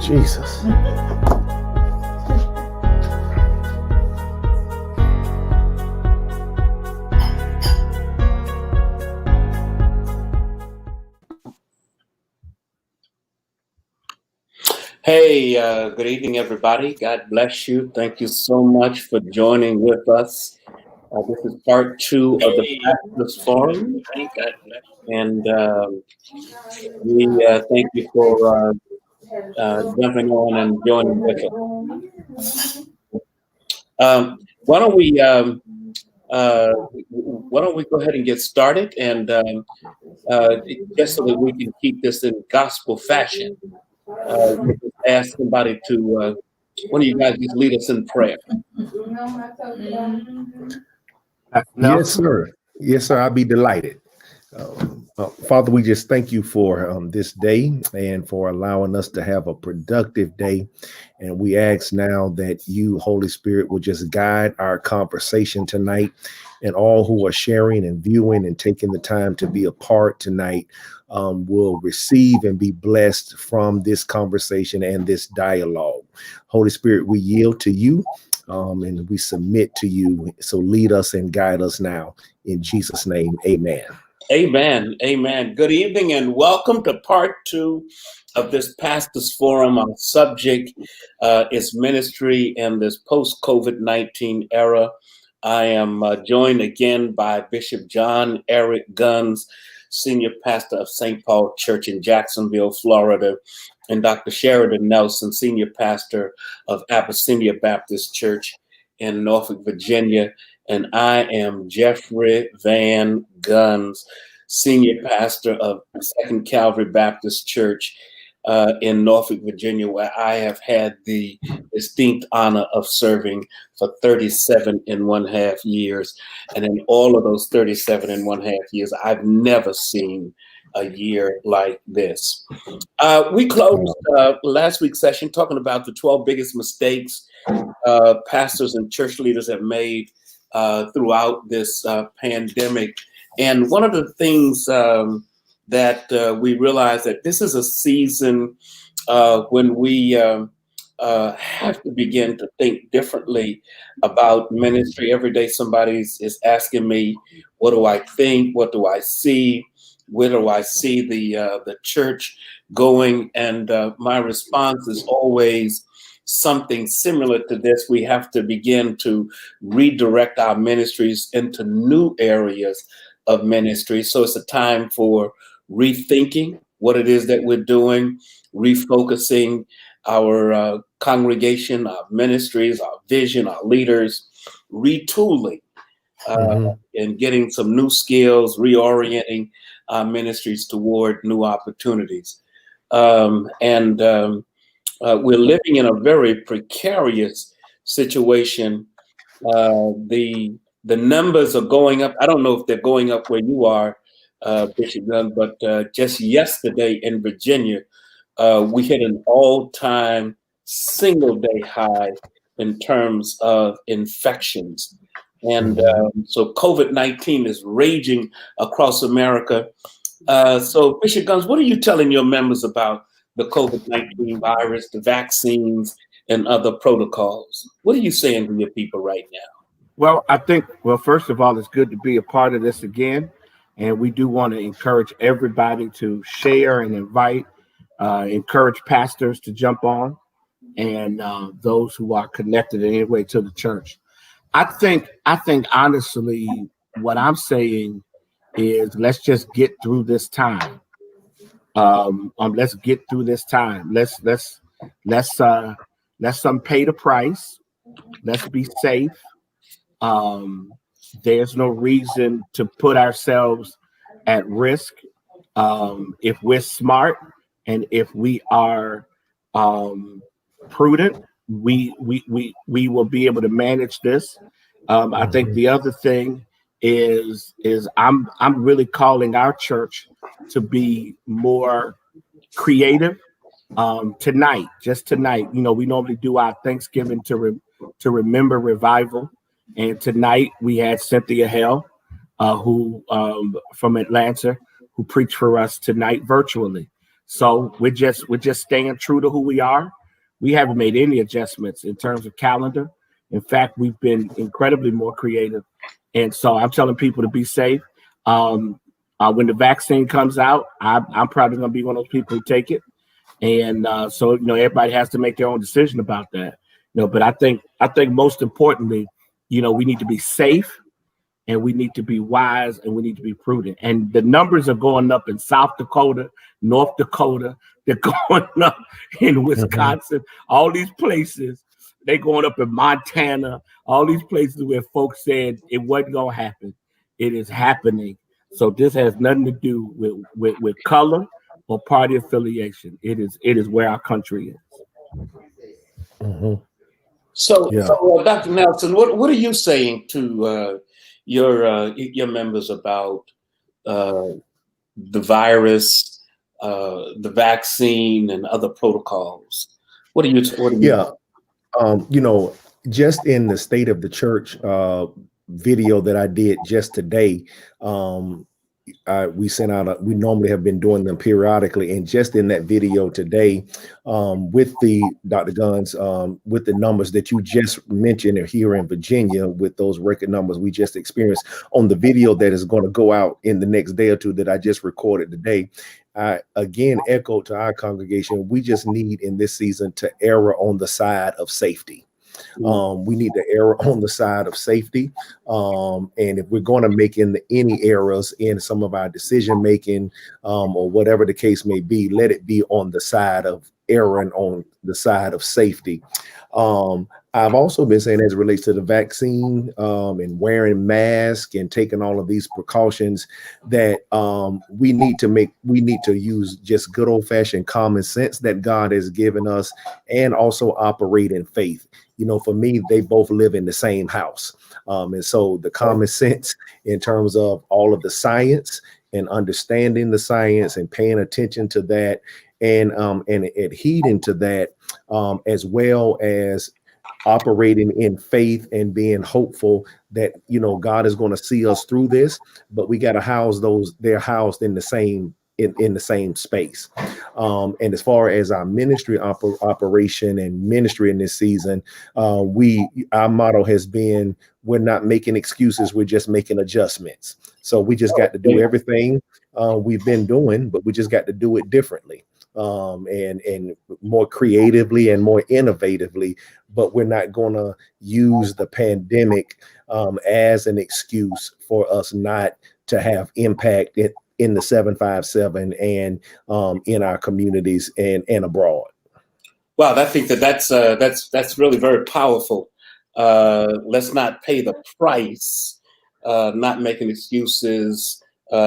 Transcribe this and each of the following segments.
Jesus. Hey, good evening, everybody. God bless you. Thank you so much for joining with us. This is part 2 of the Pastors Forum, and we thank you for jumping on and joining with us. Why don't we go ahead and get started, and just so that we can keep this in gospel fashion. We'll just ask somebody to, one of you guys just lead us in prayer. Yes, sir. Yes, sir. I'll be delighted. Father, we just thank you for this day and for allowing us to have a productive day. And we ask now that you, Holy Spirit, will just guide our conversation tonight, and all who are sharing and viewing and taking the time to be a part tonight will receive and be blessed from this conversation and this dialogue. Holy Spirit, we yield to you and we submit to you. So lead us and guide us now. In Jesus' name, amen. Amen. Amen. Good evening and welcome to part 2 of this Pastors Forum. Our subject is ministry in this post-COVID-19 era. I am joined again by Bishop John Eric Guns, Senior Pastor of St. Paul Church in Jacksonville, Florida, and Dr. Sheridan Nelson, Senior Pastor of Abyssinia Baptist Church in Norfolk, Virginia. And I am Jeffrey Van Guns, Senior Pastor of Second Calvary Baptist Church in Norfolk, Virginia, where I have had the distinct honor of serving for 37.5 years. And in all of those 37.5 years, I've never seen a year like this. We closed last week's session talking about the 12 biggest mistakes pastors and church leaders have made throughout this pandemic. And one of the things that we realized that this is a season when we have to begin to think differently about ministry. Every day somebody is asking me, what do I think? What do I see? Where do I see the church going? And my response is always something similar to this. We have to begin to redirect our ministries into new areas of ministry. So it's a time for rethinking what it is that we're doing, refocusing our congregation, our ministries, our vision, our leaders, retooling, and getting some new skills, reorienting our ministries toward new opportunities. We're living in a very precarious situation. The numbers are going up. I don't know if they're going up where you are, Bishop Gunn, but just yesterday in Virginia, we hit an all-time single-day high in terms of infections. And so COVID-19 is raging across America. So Bishop Guns, what are you telling your members about the COVID-19 virus, the vaccines, and other protocols? What are you saying to your people right now? Well, I think, first of all, it's good to be a part of this again. And we do want to encourage everybody to share and invite, encourage pastors to jump on, and those who are connected in any way to the church. I think honestly, what I'm saying is let's just get through this time. Let's get through this time. Let's pay the price. Let's be safe. There's no reason to put ourselves at risk. If we're smart and if we are prudent, we will be able to manage this. I think the other thing is I'm really calling our church to be more creative tonight. Just tonight, we normally do our Thanksgiving to remember revival, and tonight we had Cynthia Hale, who from Atlanta, who preached for us tonight virtually. So we're just staying true to who we are. we haven't made any adjustments in terms of calendar. In fact, we've been incredibly more creative. And so I'm telling people to be safe. When the vaccine comes out, I'm probably going to be one of those people who take it. And so, everybody has to make their own decision about that. But I think most importantly, we need to be safe, and we need to be wise, and we need to be prudent. And the numbers are going up in South Dakota, North Dakota. They're going up in Wisconsin, all these places. They're going up in Montana, all these places where folks said it wasn't going to happen. It is happening. So this has nothing to do with color or party affiliation. It is where our country is. Mm-hmm. So Dr. Nelson, what are you saying to your members about the virus, the vaccine, and other protocols? What do you? Just in the State of the Church video that I did just today, we sent out we normally have been doing them periodically, and just in that video today, with the Dr. Guns, with the numbers that you just mentioned here in Virginia, with those record numbers we just experienced, on the video that is going to go out in the next day or two that I just recorded today, I again echo to our congregation, we just need in this season to err on the side of safety. We need to err on the side of safety. And if we're going to make any errors in some of our decision making, or whatever the case may be, let it be on the side of erring on the side of safety. I've also been saying, as it relates to the vaccine, and wearing masks and taking all of these precautions, that we need to use just good old fashioned common sense that God has given us, and also operate in faith. For me, they both live in the same house. And so the common sense in terms of all of the science and understanding the science and paying attention to that, and adhering to that, as well as operating in faith and being hopeful that, God is going to see us through this, but we got to house those. They're housed in the same in the same space. And as far as our ministry operation and ministry in this season, our motto has been, we're not making excuses, we're just making adjustments. So we just got to do everything we've been doing, but we just got to do it differently, and more creatively and more innovatively. But we're not going to use the pandemic as an excuse for us not to have impact in the 757 and in our communities and abroad. Well, I think that's really very powerful. Let's not pay the price, not making excuses,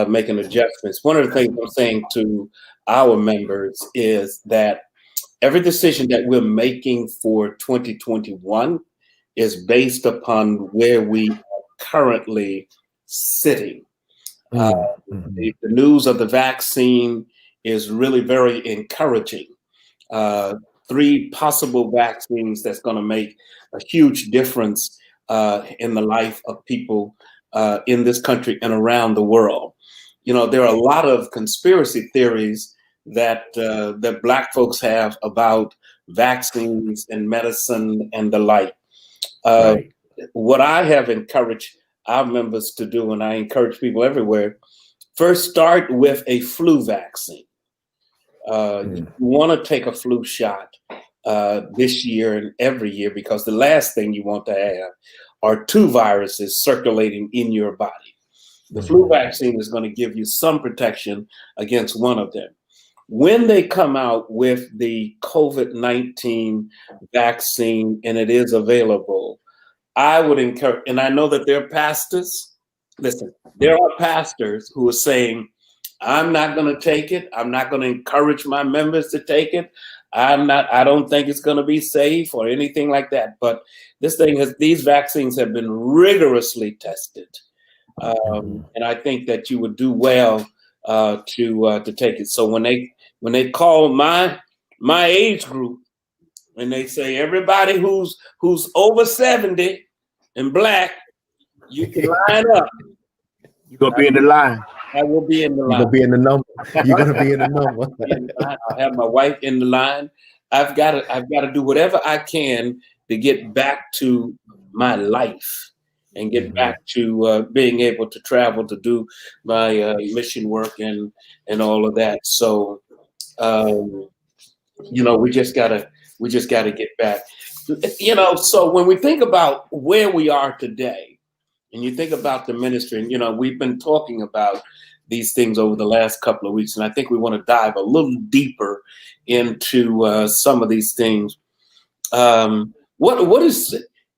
making adjustments. One of the things I'm saying to our members is that every decision that we're making for 2021 is based upon where we are currently sitting. The news of the vaccine is really very encouraging. 3 possible vaccines that's going to make a huge difference in the life of people in this country and around the world. There are a lot of conspiracy theories that Black folks have about vaccines and medicine and the like. Right. What I have encouraged our members to do, and I encourage people everywhere, first start with a flu vaccine. You want to take a flu shot this year and every year, because the last thing you want to have are 2 viruses circulating in your body. The flu vaccine is going to give you some protection against one of them. When they come out with the COVID-19 vaccine and it is available, I would encourage, and I know that there are pastors, listen, there are pastors who are saying, I'm not going to take it. I'm not going to encourage my members to take it. I don't think it's going to be safe or anything like that. But these vaccines have been rigorously tested. And I think that you would do well to take it. So when they call my age group, and they say everybody who's over 70 and Black, you can line up. You're gonna be in the line. I will be in the line. You're gonna be in the number. You're gonna be in the number. I'll have my wife in the line. I've got to do whatever I can to get back to my life and get back to being able to travel to do my mission work and all of that. So, we just gotta get back. So when we think about where we are today, and you think about the ministry, and we've been talking about these things over the last couple of weeks, and I think we want to dive a little deeper into some of these things. What is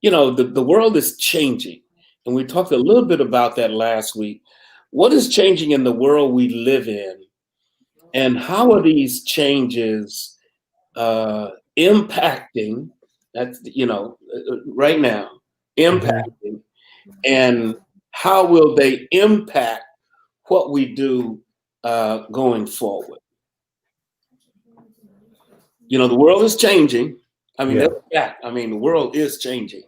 the world is changing, and we talked a little bit about that last week. What is changing in the world we live in, and how are these changes impacting? That's right now impacting, and how will they impact what we do going forward? The world is changing. I mean, the world is changing.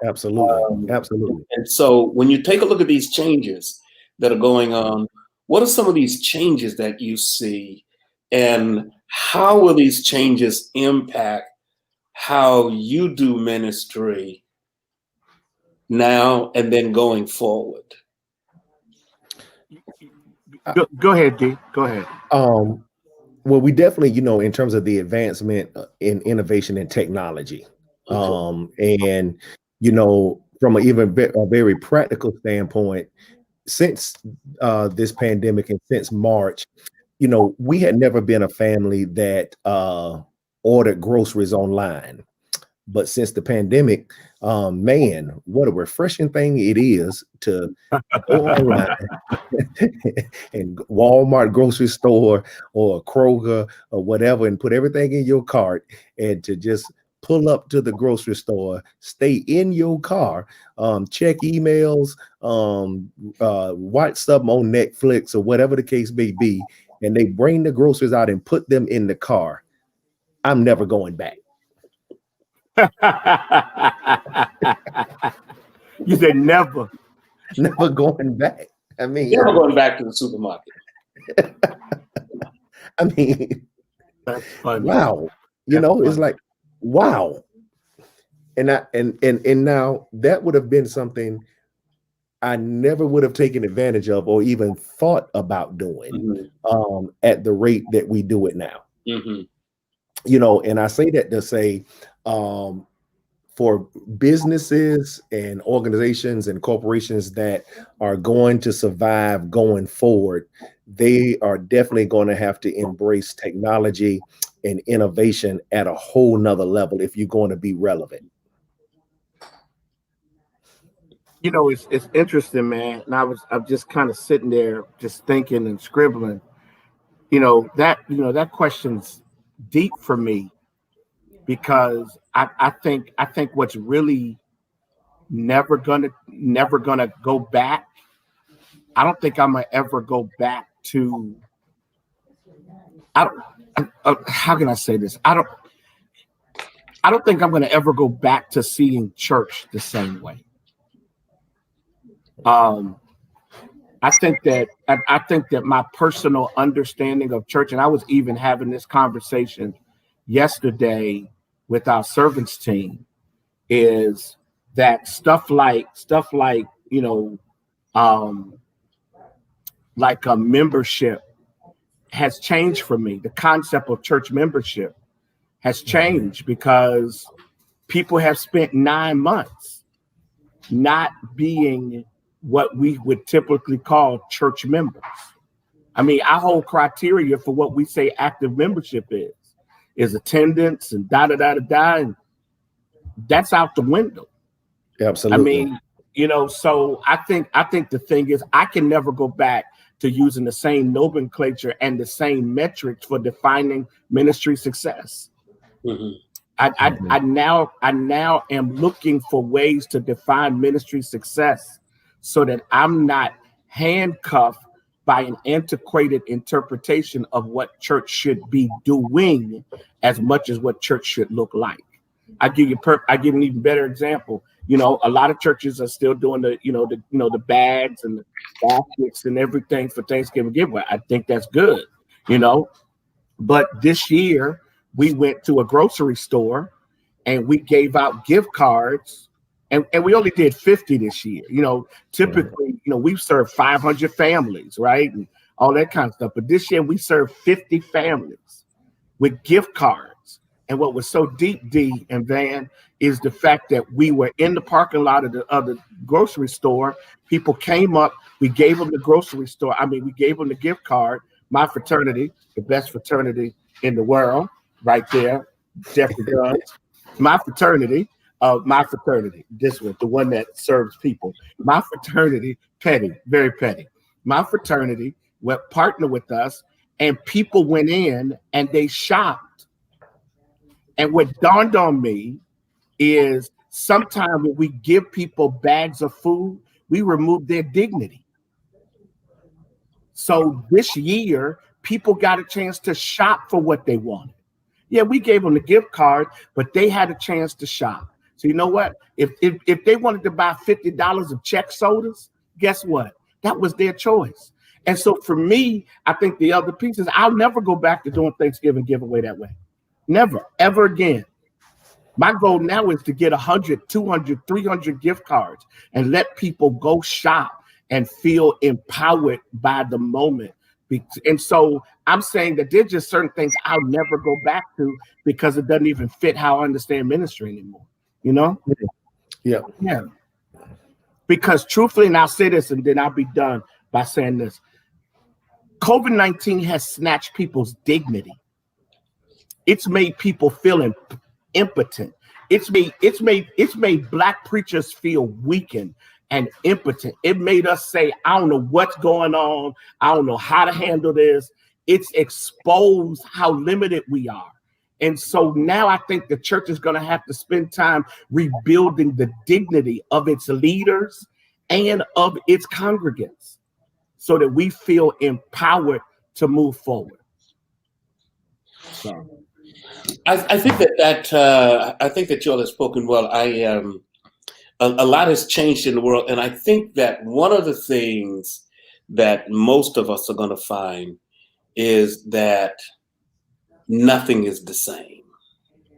Absolutely. Absolutely. And so when you take a look at these changes that are going on, what are some of these changes that you see, and how will these changes impact how you do ministry now and then going forward? Go ahead, D. Go ahead. Well, we definitely, in terms of the advancement in innovation and technology, and from a very practical standpoint, since this pandemic and since March, we had never been a family that ordered groceries online. But since the pandemic, man, what a refreshing thing it is to go online and Walmart grocery store or Kroger or whatever and put everything in your cart and to just pull up to the grocery store, stay in your car, check emails, watch something on Netflix or whatever the case may be, and they bring the groceries out and put them in the car. I'm never going back. You said never going back. I mean, never going back to the supermarket. I mean, that's funny. Wow. It's like, wow. And now that would have been something I never would have taken advantage of or even thought about doing at the rate that we do it now. And I say that to say, for businesses and organizations and corporations that are going to survive going forward, they are definitely going to have to embrace technology and innovation at a whole nother level if you're going to be relevant. It's interesting, man. And I'm just kind of sitting there just thinking and scribbling. That question's deep for me, because I think what's really never gonna go back. I don't think I'm gonna ever go back to. How can I say this? I don't think I'm gonna ever go back to seeing church the same way. I think that my personal understanding of church, and I was even having this conversation yesterday with our servants team, is that stuff like like a membership has changed for me. The concept of church membership has changed because people have spent 9 months not being what we would typically call church members. I mean, our whole criteria for what we say active membership is attendance and da-da-da-da-da, and that's out the window. Absolutely. I mean, so I think the thing is, I can never go back to using the same nomenclature and the same metrics for defining ministry success. I now am looking for ways to define ministry success so that I'm not handcuffed by an antiquated interpretation of what church should be doing as much as what church should look like. I give an even better example. A lot of churches are still doing the bags and the baskets and everything for Thanksgiving giveaway. I think that's good, but this year we went to a grocery store and we gave out gift cards, and we only did 50 this year. Typically, we've served 500 families, right? And all that kind of stuff. But this year we served 50 families with gift cards. And what was so deep, D and Van, is the fact that we were in the parking lot of the grocery store. People came up, we gave them the we gave them the gift card. My fraternity, the best fraternity in the world, right there, Jeffrey Guns. My fraternity, this one, the one that serves people. My fraternity, petty, very petty. My fraternity went partner with us, and people went in and they shopped. And what dawned on me is sometimes when we give people bags of food, we remove their dignity. So this year, people got a chance to shop for what they wanted. Yeah, we gave them the gift card, but they had a chance to shop. So you know what? If they wanted to buy $50 of Czech sodas, guess what? That was their choice. And so for me, I think the other piece is I'll never go back to doing Thanksgiving giveaway that way. Never, ever again. My goal now is to get 100, 200, 300 gift cards and let people go shop and feel empowered by the moment. And so I'm saying that there's just certain things I'll never go back to because it doesn't even fit how I understand ministry anymore. Yeah. Because truthfully, and I'll say this and then I'll be done by saying this. COVID-19 has snatched people's dignity. It's made people feel impotent. It's made Black preachers feel weakened and impotent. It made us say, I don't know what's going on. I don't know how to handle this. It's exposed how limited we are. And so now I think the church is going to have to spend time rebuilding the dignity of its leaders and of its congregants so that we feel empowered to move forward. So. I think that y'all have spoken well. A lot has changed in the world, and I think that one of the things that most of us are going to find is that nothing is the same.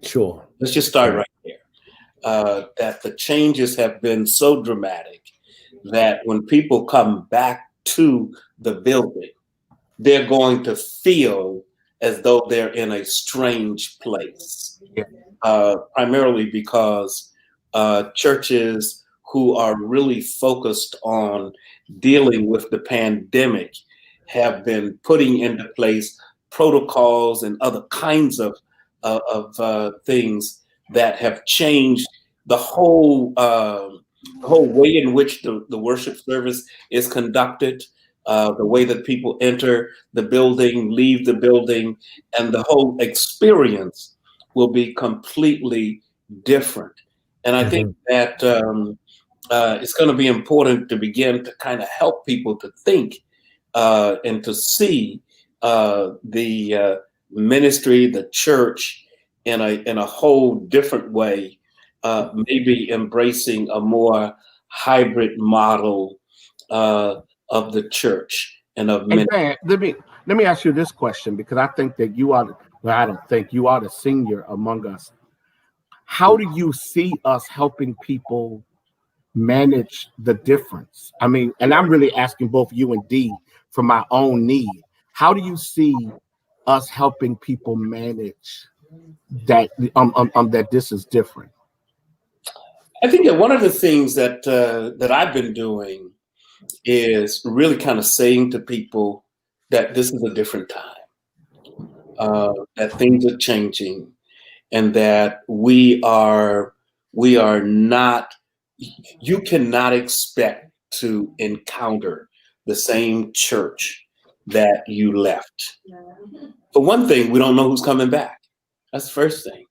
Sure. Let's just start right there. That the changes have been so dramatic that when people come back to the building, they're going to feel as though they're in a strange place, primarily because churches who are really focused on dealing with the pandemic have been putting into place protocols and other kinds of things that have changed the whole way in which the worship service is conducted. The way that people enter the building, leave the building, and the whole experience will be completely different. And I think that it's going to be important to begin to kind of help people to think and to see the ministry, the church, in a whole different way, maybe embracing a more hybrid model of the church and of ministry. Let me ask you this question, because I think that you are, well, I don't think you are the senior among us. How do you see us helping people manage the difference? I mean, and I'm really asking both you and Dee for my own need. How do you see us helping people manage that that this is different? I think that one of the things that I've been doing is really kind of saying to people that this is a different time, that things are changing, and that we are not, you cannot expect to encounter the same church that you left. For one thing, we don't know who's coming back. That's the first thing.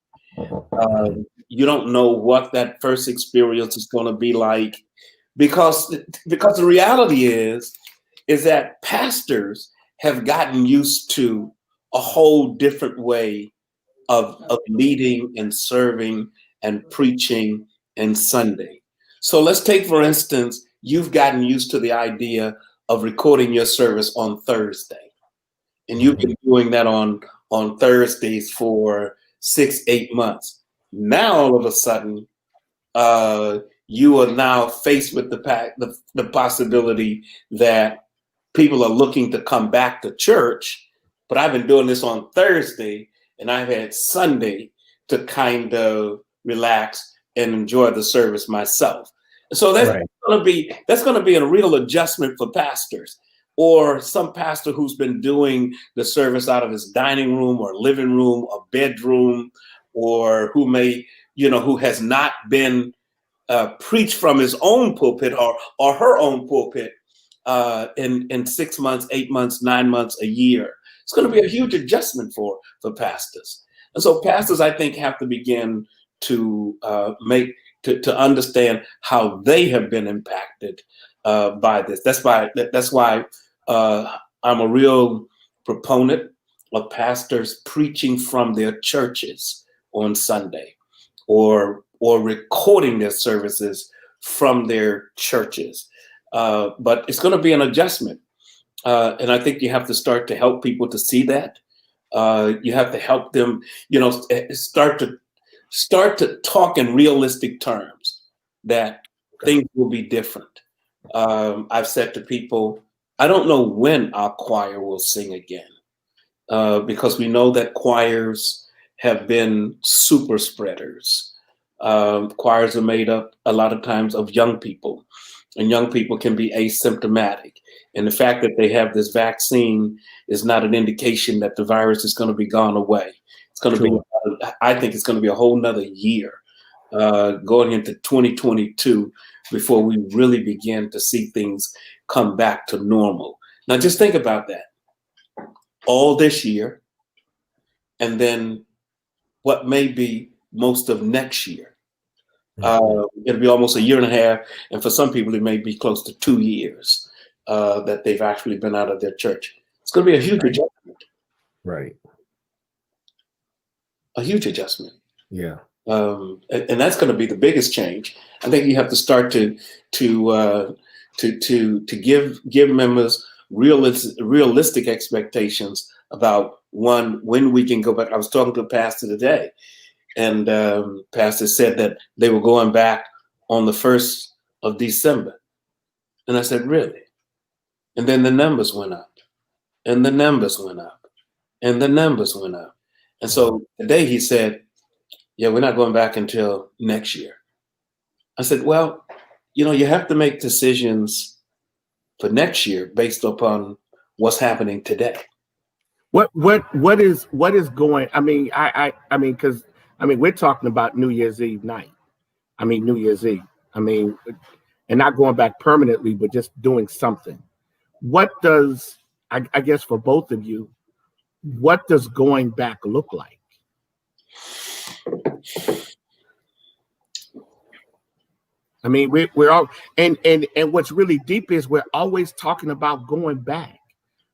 You don't know what that first experience is going to be like, because the reality is that pastors have gotten used to a whole different way of leading and serving and preaching and Sunday. So let's take, for instance, you've gotten used to the idea of recording your service on Thursday, and you've been doing that on Thursdays for 6, 8 months. Now, all of a sudden, you are now faced with the possibility that people are looking to come back to church, but I've been doing this on Thursday, and I've had Sunday to kind of relax and enjoy the service myself. So that's going to be a real adjustment for pastors, or some pastor who's been doing the service out of his dining room or living room or bedroom, or who has not been preached from his own pulpit or her own pulpit in 6 months, 8 months, 9 months, a year. It's going to be a huge adjustment for pastors. And so pastors, I think, have to begin to to understand how they have been impacted by this. That's why I'm a real proponent of pastors preaching from their churches on Sunday, or recording their services from their churches. But it's going to be an adjustment. And I think you have to start to help people to see that. You have to help them, start to talk in realistic terms that things will be different. I've said to people, I don't know when our choir will sing again, because we know that choirs have been super spreaders. Choirs are made up a lot of times of young people, and young people can be asymptomatic. And the fact that they have this vaccine is not an indication that the virus is going to be gone away. It's going to be, I think it's going to be a whole nother year going into 2022 before we really begin to see things come back to normal. Now, just think about that. All this year, and then what may be most of next year. It'll be almost a year and a half, and for some people, it may be close to 2 years that they've actually been out of their church. It's going to be a huge adjustment. Right. A huge adjustment. Yeah. And that's going to be the biggest change. I think you have to start to give members realistic expectations about, one, when we can go back. I was talking to a pastor today, and pastor said that they were going back on the 1st of December. And I said, really? And then the numbers went up, and the numbers went up, and the numbers went up. And so today he said, yeah, we're not going back until next year. I said, well, you have to make decisions for next year based upon what's happening today. What is going? I mean, because we're talking about New Year's Eve night. New Year's Eve. And not going back permanently, but just doing something. What does, I guess for both of you, what does going back look like? We're all, and what's really deep is we're always talking about going back,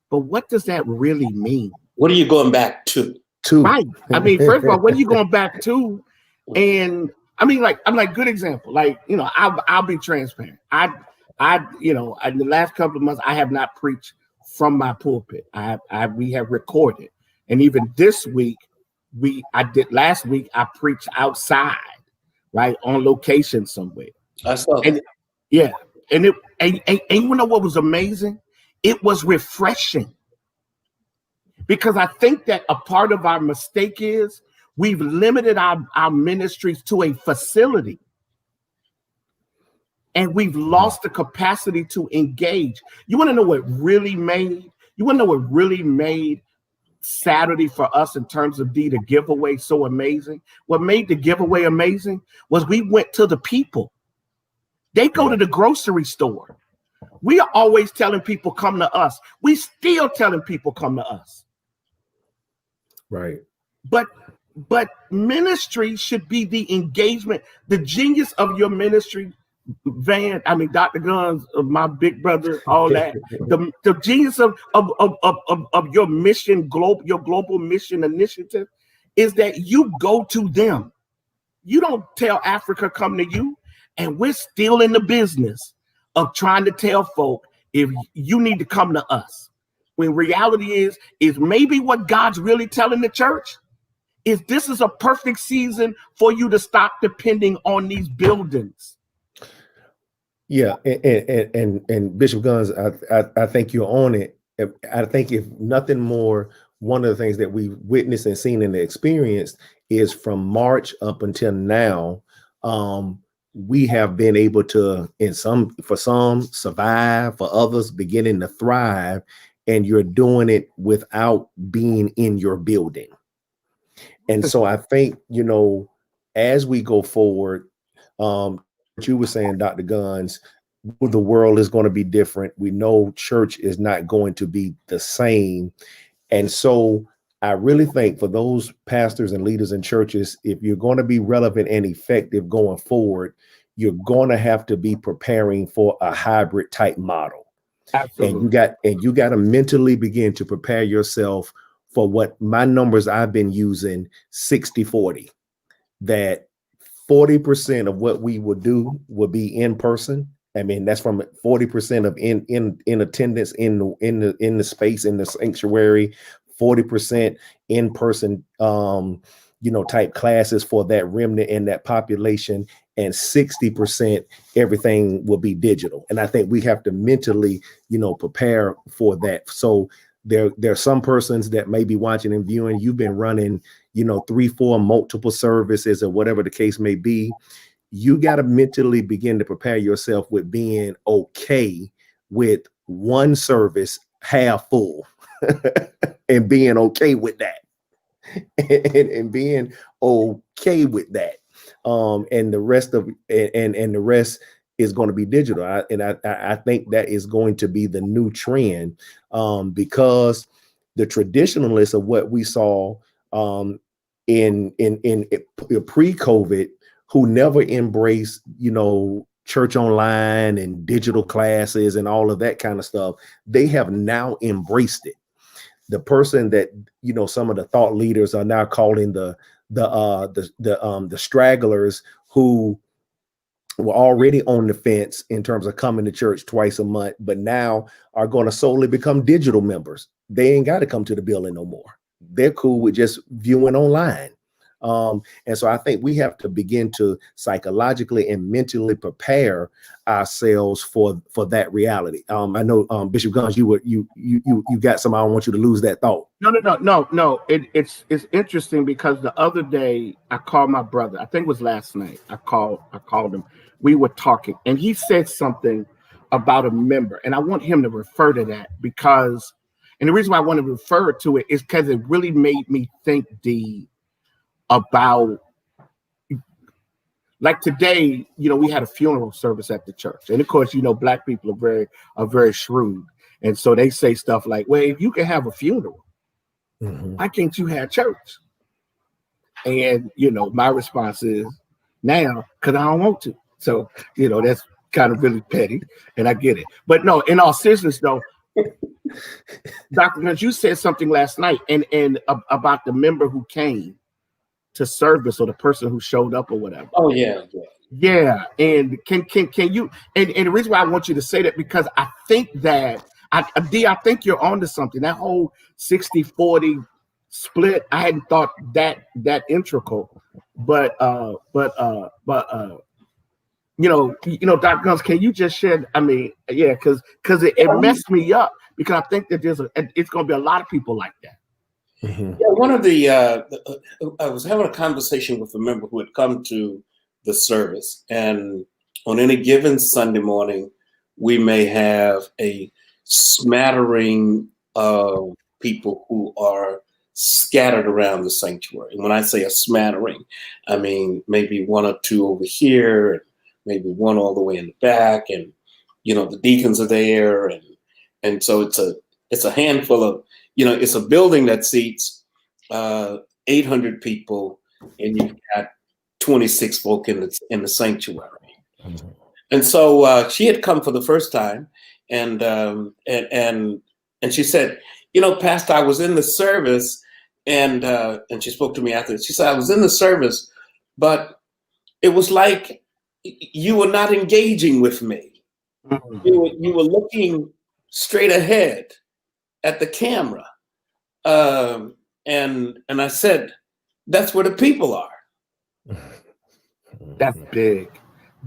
but what does that really mean? What are you going back to? Right. First of all, what are you going back to? And good example. I'll be transparent. In the last couple of months, I have not preached from my pulpit. We have recorded, and even this week, last week I preached outside, right, on location somewhere. I saw that. And you know what was amazing? It was refreshing, because I think that a part of our mistake is we've limited our ministries to a facility, and we've lost the capacity to engage. You want to know what really made Saturday for us in terms of the giveaway so amazing? What made the giveaway amazing was we went to the people. They go to the grocery store. We are always telling people come to us. We still telling people come to us. Right. But ministry should be the engagement. The genius of your ministry, Van, Dr. Guns, my big brother, all that. The genius of your mission, your global mission initiative, is that you go to them. You don't tell Africa come to you. And we're still in the business of trying to tell folk, if you need to come to us. When reality is maybe what God's really telling the church this is a perfect season for you to stop depending on these buildings. Yeah, and Bishop Guns, I think you're on it. I think if nothing more, one of the things that we've witnessed and seen and experienced is from March up until now, we have been able to, for some survive, for others beginning to thrive, and you're doing it without being in your building. And so I think, as we go forward, what you were saying, Dr. Guns, the world is going to be different. We know church is not going to be the same. And so I really think for those pastors and leaders in churches, if you're going to be relevant and effective going forward, you're going to have to be preparing for a hybrid type model. Absolutely. And you got to mentally begin to prepare yourself for what my numbers I've been using, 60-40, that 40% of what we will do will be in person. I mean, that's from 40% of in attendance in the space, in the sanctuary, 40% in person, type classes for that remnant and that population, and 60% everything will be digital. And I think we have to mentally, prepare for that. So there are some persons that may be watching and viewing. You've been running, 3-4 multiple services or whatever the case may be. You got to mentally begin to prepare yourself with being okay with one service half full and being okay with that and being okay with that. And the rest is going to be digital. I think that is going to be the new trend, because the traditionalists of what we saw in pre-COVID, who never embraced, church online and digital classes and all of that kind of stuff, they have now embraced it. The person that, some of the thought leaders are now calling the stragglers, who were already on the fence in terms of coming to church twice a month, but now are going to solely become digital members. They ain't got to come to the building no more. They're cool with just viewing online. And so I think we have to begin to psychologically and mentally prepare ourselves for that reality. I know, Bishop Guns, you got some. I don't want you to lose that thought. No. It's interesting because the other day I called my brother. I think it was last night. I called him. We were talking, and he said something about a member, and I want him to refer to that because, and the reason why I want to refer to it is because it really made me think about, like today, we had a funeral service at the church, and of course, Black people are very shrewd, and so they say stuff like, "Well, if you can have a funeral, why can't you have church?" And my response is, now, because I don't want to. So that's kind of really petty, and I get it. But no, in all seriousness, though, Dr. Guns, you said something last night, and about the member who came to service, or the person who showed up, or whatever. Oh yeah. And can you? And the reason why I want you to say that, because I think that I think you're onto something. That whole 60-40 split, I hadn't thought that integral. But Dr. Dr. Guns, can you just share? I mean, yeah, because it messed me up, because I think that it's going to be a lot of people like that. Mm-hmm. Yeah, one of the I was having a conversation with a member who had come to the service, and on any given Sunday morning, we may have a smattering of people who are scattered around the sanctuary. And when I say a smattering, I mean maybe one or two over here, maybe one all the way in the back, and the deacons are there, and so it's a handful of, it's a building that seats 800 people, and you've got 26 folk in the sanctuary. Mm-hmm. And so she had come for the first time, and she said, Pastor, I was in the service, and she spoke to me after. She said, I was in the service, but it was like you were not engaging with me. Mm-hmm. You were looking straight ahead at the camera. And I said, that's where the people are. That's big.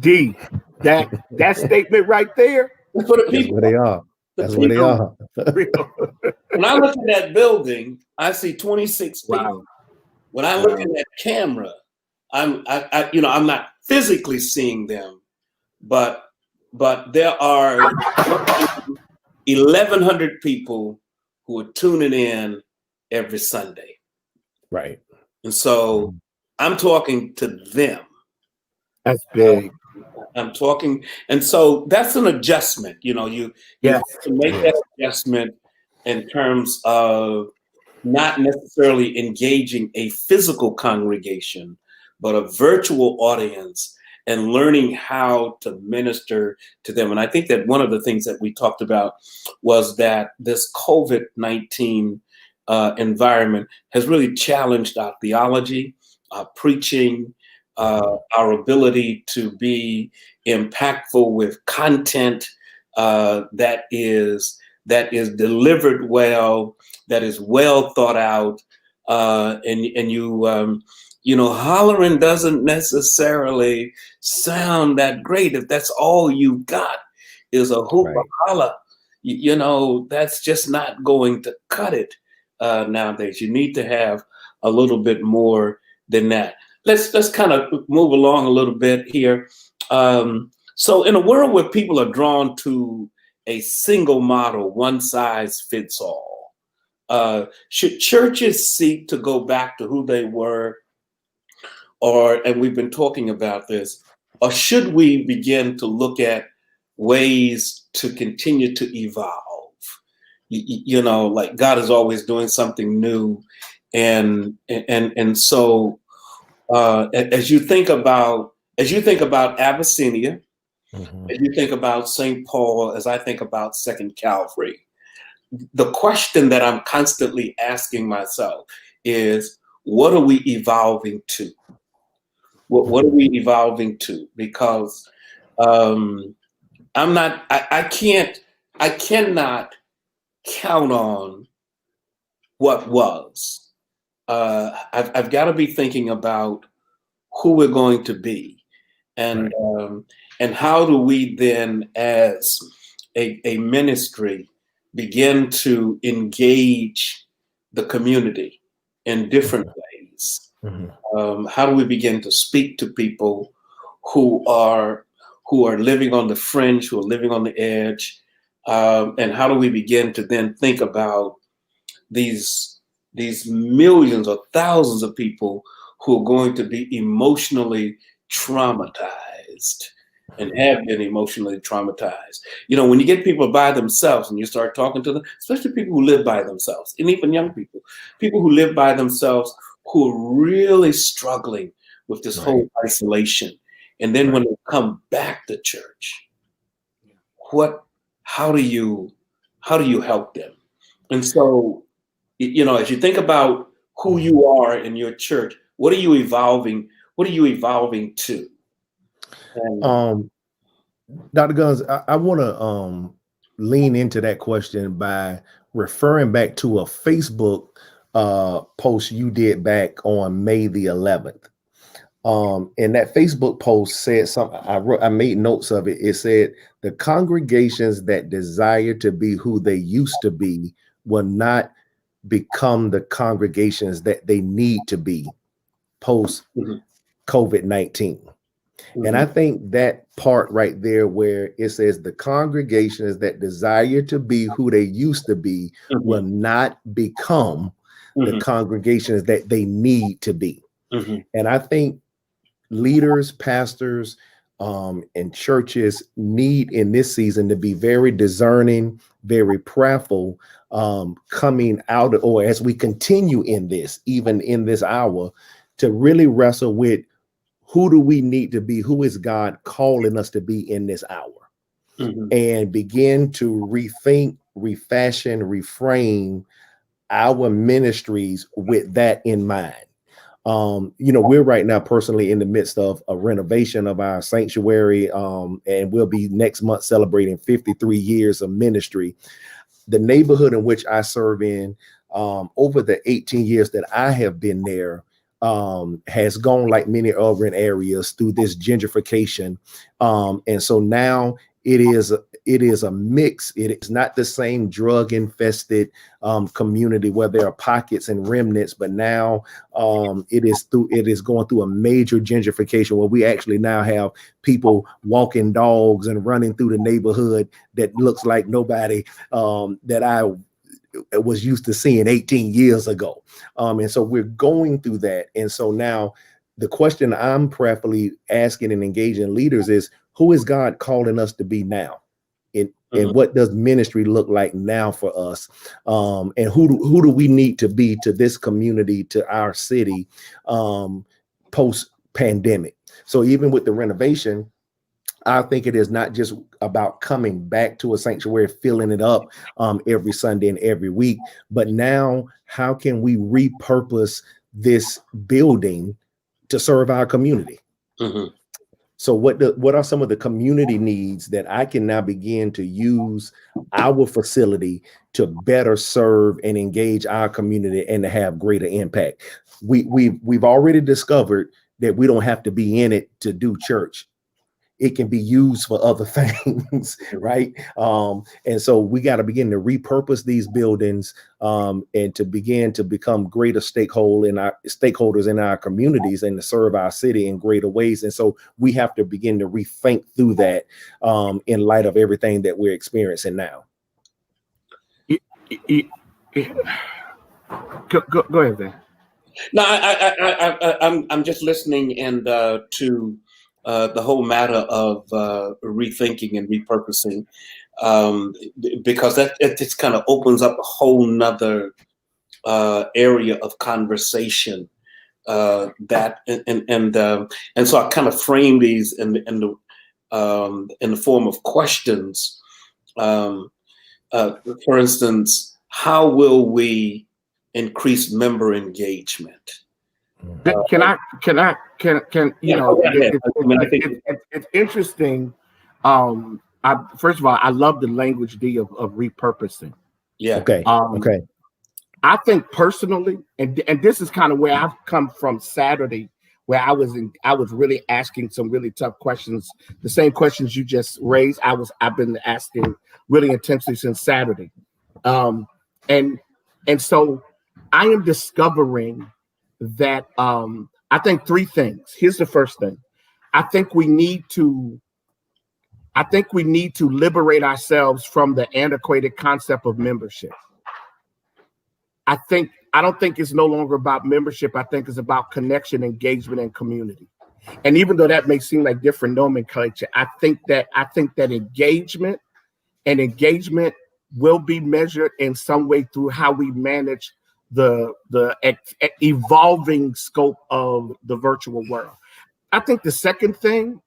D, that statement right there. That's where the That's people where they are. That's where they people- are. When I look at that building, I see 26 people. Wow. When I look at that camera, I'm not physically seeing them, but there are 1,100 people who are tuning in every Sunday. Right. And so I'm talking to them. That's big. I'm talking, and so that's an adjustment. You have to make that adjustment in terms of not necessarily engaging a physical congregation, but a virtual audience, and learning how to minister to them. And I think that one of the things that we talked about was that this COVID-19 environment has really challenged our theology, our preaching, our ability to be impactful with content that is delivered well, that is well thought out, hollering doesn't necessarily sound that great if that's all you've got is a hoop or holler. That's just not going to cut it nowadays. You need to have a little bit more than that. Let's kind of move along a little bit here. So in a world where people are drawn to a single model, one size fits all, should churches seek to go back to who they were, and we've been talking about this, or should we begin to look at ways to continue to evolve? Like God is always doing something new, and so as you think about Abyssinia, as you think about St. Paul, as I think about Second Calvary, the question that I'm constantly asking myself is, what are we evolving to? What are we evolving to? Because I cannot count on what was. I've got to be thinking about who we're going to be, and how do we then, as a ministry, begin to engage the community in different ways. How do we begin to speak to people who are living on the fringe, who are living on the edge, and how do we begin to then think about these millions or thousands of people who are going to be emotionally traumatized and have been emotionally traumatized? When you get people by themselves and you start talking to them, especially people who live by themselves, and even young people who live by themselves, who are really struggling with this whole isolation. And then when they come back to church, how do you help them? And so, as you think about who you are in your church, what are you evolving? What are you evolving to? Dr. Guns, I want to lean into that question by referring back to a Facebook post you did back on May the 11th. And that Facebook post said something. I made notes of it. It said the congregations that desire to be who they used to be will not become the congregations that they need to be post COVID-19. And I think that part right there where it says the congregations that desire to be who they used to be will not become the congregations that they need to be. And I think leaders, pastors, and churches need in this season to be very discerning, very prayerful, coming out, or as we continue in this, even in this hour, to really wrestle with who do we need to be? Who is God calling us to be in this hour? And begin to rethink, refashion, reframe our ministries with that in mind. We're right now personally in the midst of a renovation of our sanctuary, and we'll be next month celebrating 53 years of ministry. The neighborhood in which I serve in, over the 18 years that I have been there, has gone, like many urban areas, through this gentrification. And so now it is a mix. It is not the same drug infested community where there are pockets and remnants, but now it is going through a major gentrification where we actually now have people walking dogs and running through the neighborhood that looks like nobody that I was used to seeing 18 years ago. And so we're going through that. And so now the question I'm prayerfully asking and engaging leaders is, who is God calling us to be now? And what does ministry look like now for us? And who do we need to be to this community, to our city, post pandemic? So even with the renovation, I think it is not just about coming back to a sanctuary, filling it up every Sunday and every week, but now how can we repurpose this building to serve our community? Mm-hmm. So what are some of the community needs that I can now begin to use our facility to better serve and engage our community and to have greater impact? We've already discovered that we don't have to be in it to do church. It can be used for other things, right? And so we got to begin to repurpose these buildings and to begin to become greater stakeholders in our communities and to serve our city in greater ways. And so we have to begin to rethink through that in light of everything that we're experiencing now. Go ahead, Dan. No, I'm just listening and to the whole matter of rethinking and repurposing, because that just kind of opens up a whole nother area of conversation. And so I kind of frame these in the form of questions. For instance, how will we increase member engagement? Can you know? It's interesting. First of all, I love the language D of repurposing. Yeah. Okay. Okay. I think personally, and this is kind of where I've come from Saturday, where I was really asking some really tough questions, the same questions you just raised. I've been asking really intensely since Saturday, and so I am discovering that I think three things. Here's the first thing. I think we need to liberate ourselves from the antiquated concept of membership. I don't think it's no longer about membership. I think it's about connection, engagement, and community. And even though that may seem like different nomenclature, I think that engagement will be measured in some way through how we manage the evolving scope of the virtual world. I think the second thing,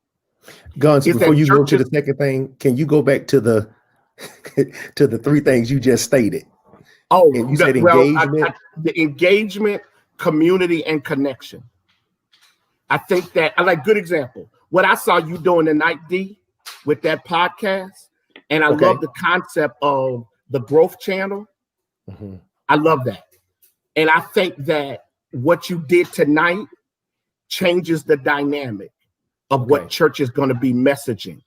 Guns, before you go to the second thing, can you go back to the to the three things you just stated? Oh, and you said engagement, the engagement, community, and connection. I think that I like good example. What I saw you doing tonight, D, with that podcast, and I love the concept of the growth channel. Mm-hmm. I love that. And I think that what you did tonight changes the dynamic of what church is going to be messaging.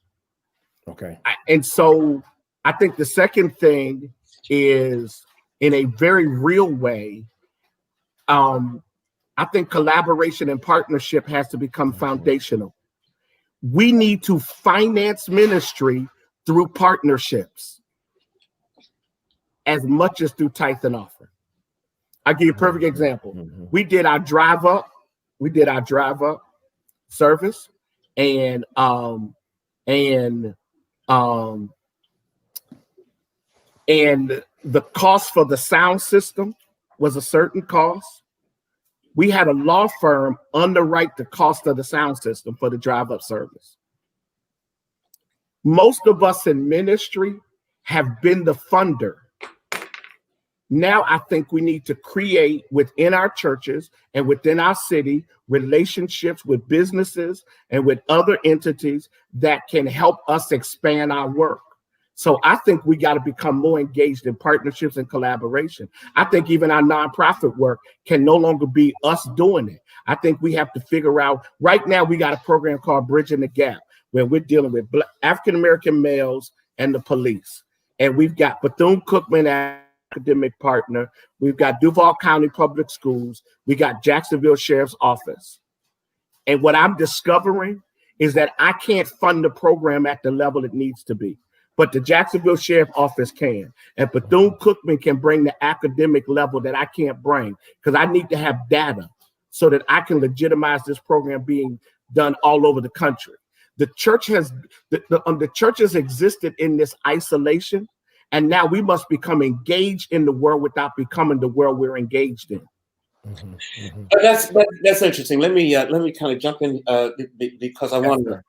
Okay. And so I think the second thing is, in a very real way, I think collaboration and partnership has to become foundational. We need to finance ministry through partnerships as much as through tithe and offering. I'll give you a perfect example. Mm-hmm. We did our drive up service, and the cost for the sound system was a certain cost. We had a law firm underwrite the cost of the sound system for the drive up service. Most of us in ministry have been the funder. Now I think we need to create within our churches and within our city relationships with businesses and with other entities that can help us expand our work. So I think we got to become more engaged in partnerships and collaboration. I think even our nonprofit work can no longer be us doing it. I think we have to figure out, right now we got a program called Bridging the Gap, where we're dealing with African-American males and the police. And we've got Bethune-Cookman academic partner. We've got Duval County Public Schools. We got Jacksonville Sheriff's Office. And what I'm discovering is that I can't fund the program at the level it needs to be, but the Jacksonville Sheriff's Office can. And Bethune-Cookman can bring the academic level that I can't bring, because I need to have data so that I can legitimize this program being done all over the country. The church has the church has existed in this isolation, and now we must become engaged in the world without becoming the world we're engaged in. That's interesting. Let me kind of jump in because I want to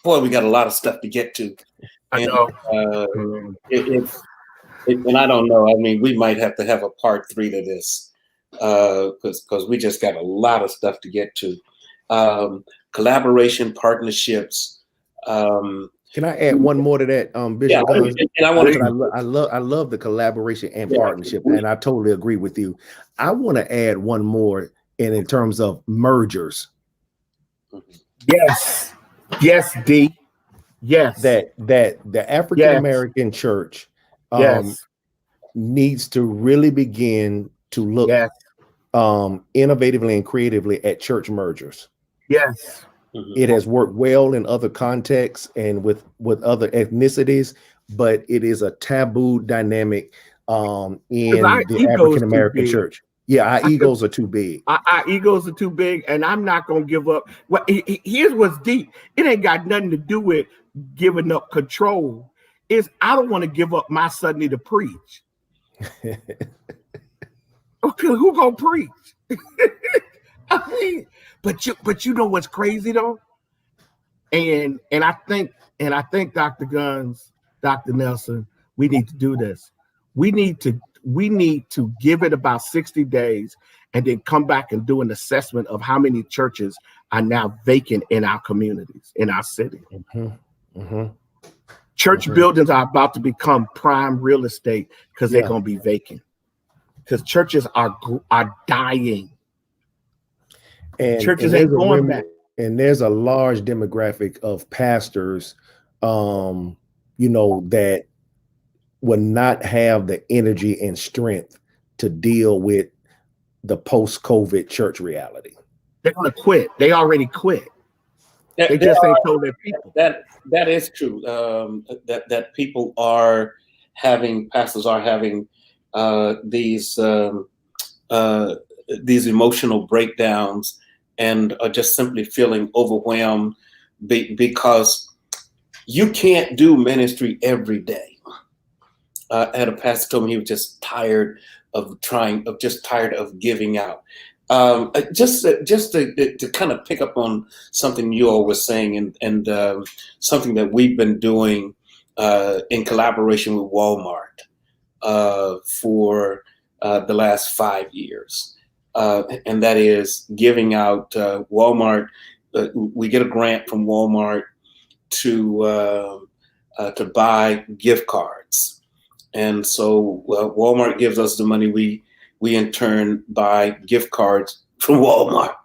boy, we got a lot of stuff to get to. I know. And I don't know. I mean, we might have to have a part 3 to this because we just got a lot of stuff to get to. Collaboration, partnerships. Can I add one more to that, Bishop? Yeah, I love the collaboration and partnership, and I totally agree with you. I want to add one more in terms of mergers. Yes, D. Yes, that the African American church needs to really begin to look innovatively and creatively at church mergers. Yes. It has worked well in other contexts and with other ethnicities, but it is a taboo dynamic in the African American church. Yeah, our egos are too big. Our egos are too big, and I'm not going to give up. Well, here's what's deep. It ain't got nothing to do with giving up control. It's I don't want to give up my Sunday to preach. Okay, who gonna preach? I mean, but you know what's crazy though, and I think Dr. Guns, Dr. Nelson, we need to do this. We need to give it about 60 days and then come back and do an assessment of how many churches are now vacant in our communities, in our city. Church buildings are about to become prime real estate because they're going to be vacant. Because churches are dying. And churches ain't going back. And there's a large demographic of pastors, that will not have the energy and strength to deal with the post-COVID church reality. They're going to quit. They already quit. They just ain't told their people. That is true. That people pastors are having these emotional breakdowns and are just simply feeling overwhelmed because you can't do ministry every day. I had a pastor told me he was just tired of giving out. Just to kind of pick up on something you all were saying and something that we've been doing in collaboration with Walmart for the last 5 years. And that is giving out Walmart. We get a grant from Walmart to buy gift cards. And so Walmart gives us the money. We in turn buy gift cards from Walmart,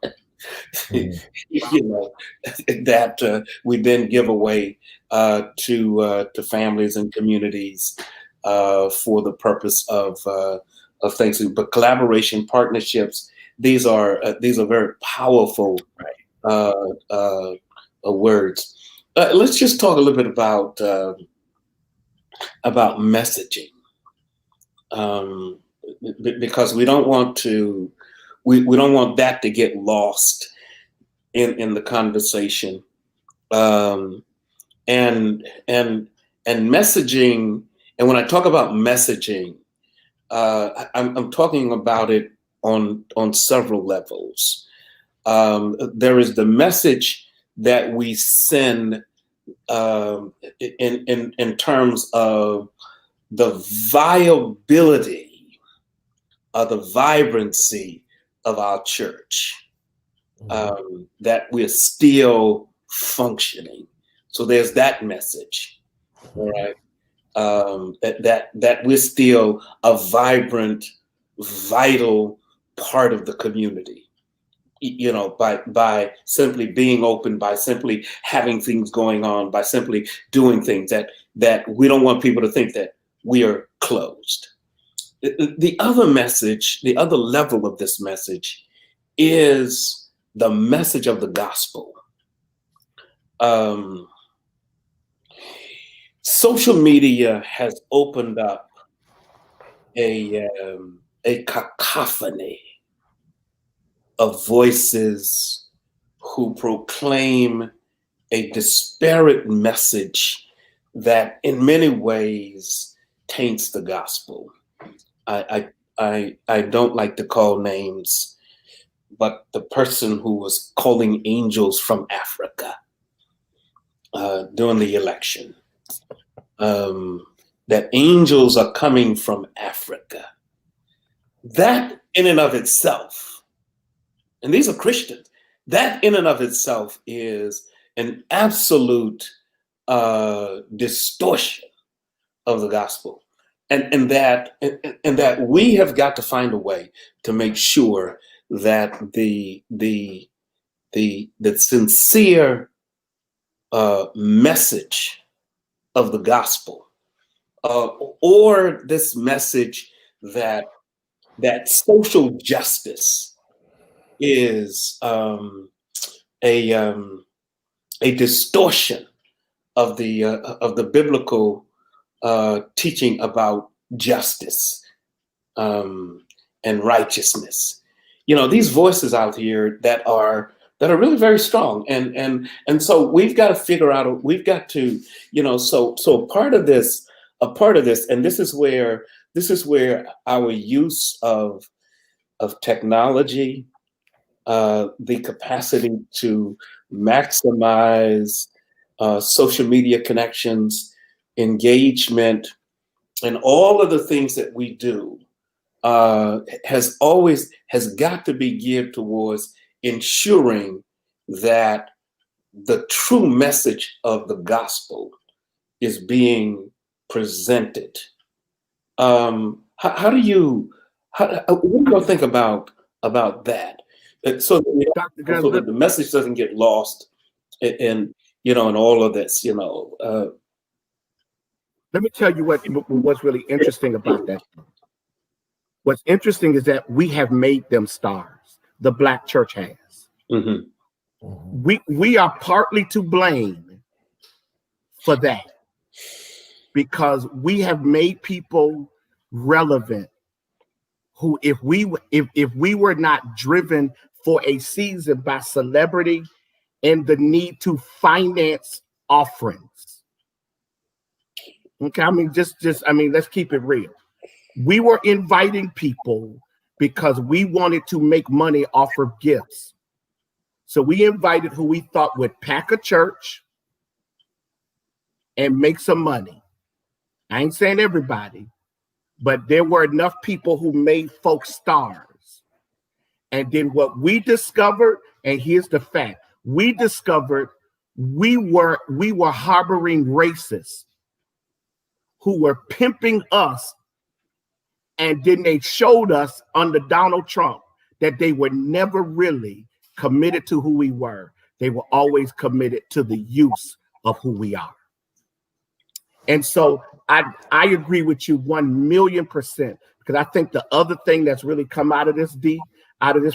that we then give away to families and communities for the purpose of things. But collaboration, partnerships, these are very powerful words. Let's just talk a little bit about messaging. Because we don't want that to get lost in the conversation, and messaging. And when I talk about messaging, I'm talking about it on several levels. There is the message that we send in terms of the viability, the vibrancy of our church, that we're still functioning, So there's that message, all right? That we're still a vibrant, vital part of the community, you know, by simply being open, by simply having things going on, by simply doing things that we don't want people to think that we are closed. The other message, the other level of this message is the message of the gospel. Social media has opened up a cacophony of voices who proclaim a disparate message that in many ways taints the gospel. I don't like to call names, but the person who was calling angels from Africa during the election, that angels are coming from Africa, that in and of itself, and these are Christians, that in and of itself is an absolute distortion of the gospel. And that we have got to find a way to make sure that the sincere message of the gospel, or this message that social justice is a distortion of the biblical teaching about justice and righteousness. You know, these voices out here that are really very strong, and so we've got to figure out. We've got to, you know, so a part of this, and this is where our use of technology, the capacity to maximize social media connections, engagement, and all of the things that we do has got to be geared towards ensuring that the true message of the gospel is being presented. What do you think about that? So that the message doesn't get lost in all of this, Let me tell you what's really interesting about that. What's interesting is that we have made them stars. The Black church has. Mm-hmm. We are partly to blame for that, because we have made people relevant who, if we were not driven for a season by celebrity and the need to finance offerings. Okay, let's keep it real. We were inviting people because we wanted to make money off of gifts. So we invited who we thought would pack a church and make some money. I ain't saying everybody, but there were enough people who made folks stars. And then what we discovered, and here's the fact, we discovered we were harboring racists who were pimping us. And then they showed us under Donald Trump that they were never really committed to who we were. They were always committed to the use of who we are. And so I agree with you 1,000,000%, because I think the other thing that's really come out of this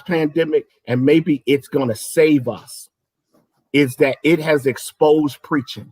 pandemic, and maybe it's going to save us, is that it has exposed preaching.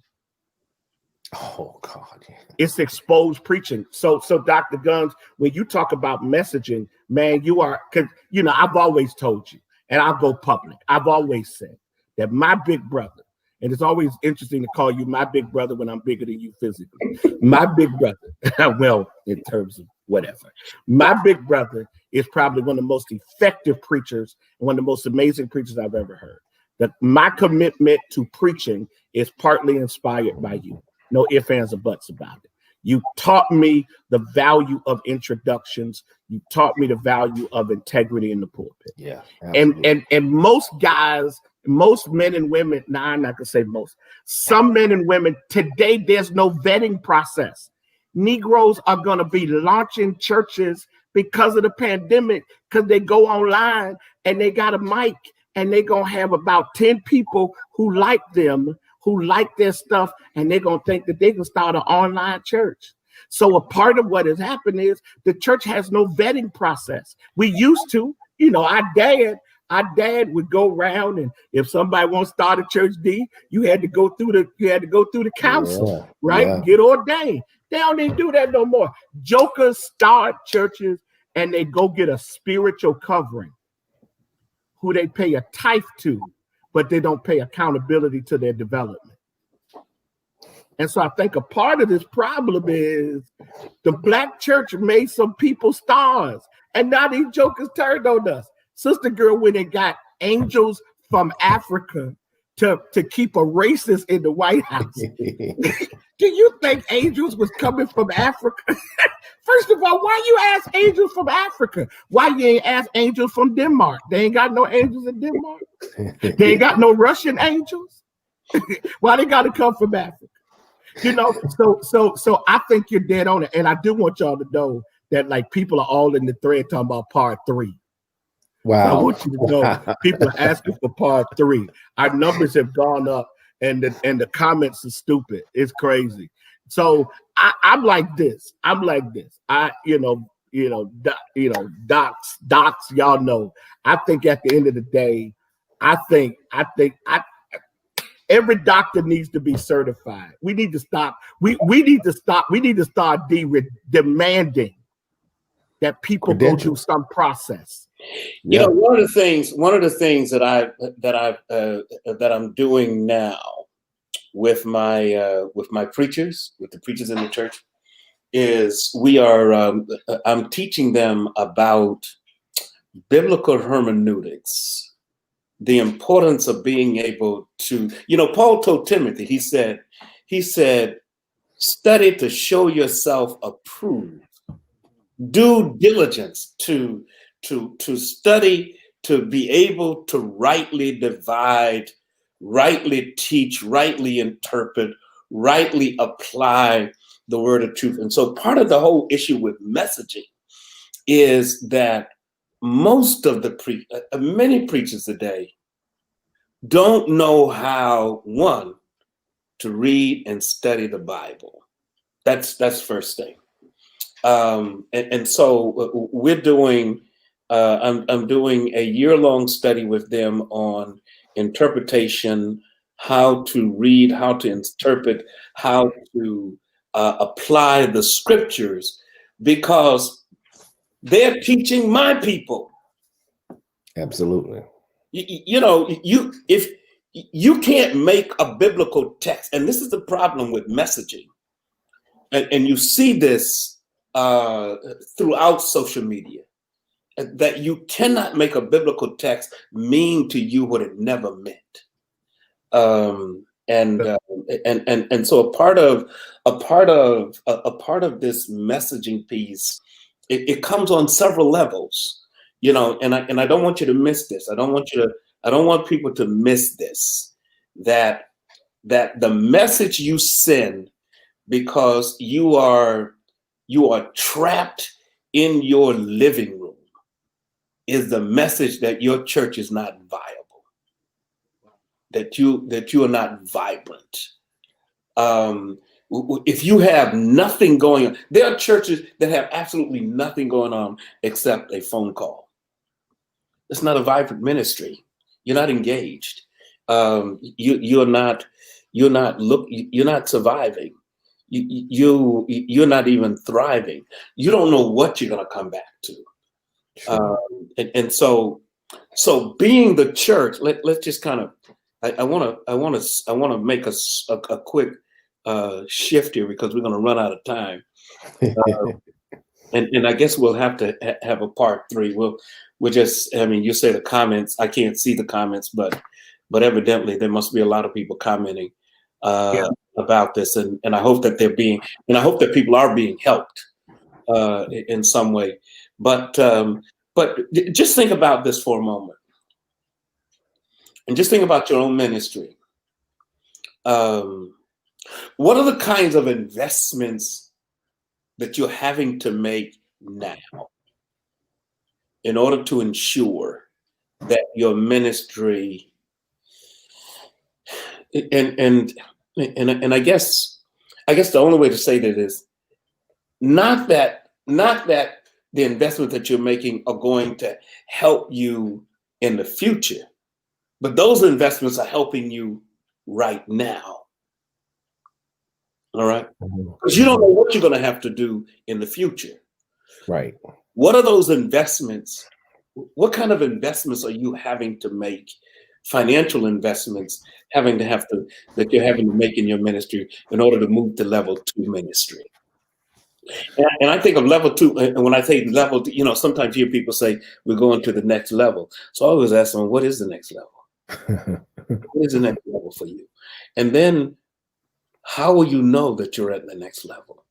Oh God. It's exposed preaching. So Dr. Guns, when you talk about messaging, man, you are, because I've always told you, and I'll go public. I've always said that my big brother, and it's always interesting to call you my big brother when I'm bigger than you physically. My big brother, well, in terms of whatever, my big brother is probably one of the most effective preachers and one of the most amazing preachers I've ever heard. That my commitment to preaching is partly inspired by you. No ifs, ands, or buts about it. You taught me the value of introductions. You taught me the value of integrity in the pulpit. Yeah. And most guys Most men and women, I'm not gonna say most, some men and women today, there's no vetting process. Negroes are gonna be launching churches because of the pandemic, because they go online and they got a mic and they're gonna have about 10 people who like them, who like their stuff, and they're gonna think that they can start an online church. So a part of what has happened is the church has no vetting process. We used to, our dad would go around, and if somebody wants to start a church, you had to go through the council, right? Yeah. Get ordained. They don't even do that no more. Jokers start churches and they go get a spiritual covering who they pay a tithe to, but they don't pay accountability to their development. And so I think a part of this problem is the Black church made some people stars, and now these jokers turned on us. Sister Girl went and got angels from Africa to keep a racist in the White House. Do you think angels was coming from Africa? First of all, why you ask angels from Africa? Why you ain't ask angels from Denmark? They ain't got no angels in Denmark. They ain't got no Russian angels. Why they got to come from Africa? So I think you're dead on it. And I do want y'all to know that like people are all in the thread talking about part 3. Wow. So I want you to know people are asking for part 3. Our numbers have gone up and the comments are stupid. It's crazy. So I'm like this. Docs, y'all know. I think at the end of the day, every doctor needs to be certified. We need to stop. We need to start demanding that people go through some process. You know, one of the things that I'm doing now with my preachers, with the preachers in the church, is I'm teaching them about biblical hermeneutics. The importance of being able to, Paul told Timothy, he said, study to show yourself approved, due diligence to study, to be able to rightly divide, rightly teach, rightly interpret, rightly apply the word of truth. And so part of the whole issue with messaging is that most of many preachers today don't know how, one, to read and study the Bible. That's first thing. And so we're doing, I'm doing a year-long study with them on interpretation, how to read, how to interpret, how to apply the scriptures, because they're teaching my people. Absolutely. If you can't make a biblical text, and this is the problem with messaging, and you see this throughout social media, that you cannot make a biblical text mean to you what it never meant. And so a part of this messaging piece, it comes on several levels. And I don't want you to miss this. I don't want people to miss this, that the message you send, because you are trapped in your living room, is the message that your church is not viable, that you are not vibrant. If you have nothing going on, there are churches that have absolutely nothing going on except a phone call. It's not a vibrant ministry. You're not engaged. You're not surviving. You're not even thriving. You don't know what you're going to come back to. Sure. And so being the church, let's just kind of, I want to make a quick shift here, because we're going to run out of time. And I guess we'll have to have a part 3. We'll just, you say the comments. I can't see the comments, but evidently there must be a lot of people commenting about this, and I hope that people are being helped in some way. But just think about this for a moment. and just think about your own ministry. What are the kinds of investments that you're having to make now in order to ensure that your ministry and I guess the only way to say that is not that the investments that you're making are going to help you in the future, but those investments are helping you right now. All right. Because you don't know what you're going to have to do in the future. Right. What are those investments? What kind of investments are you having to make? Financial investments that you're having to make in your ministry in order to move to level 2 ministry. And I think of level 2, and when I say level 2, sometimes you hear people say we're going to the next level. So I always ask them, what is the next level? What is the next level for you? And then how will you know that you're at the next level?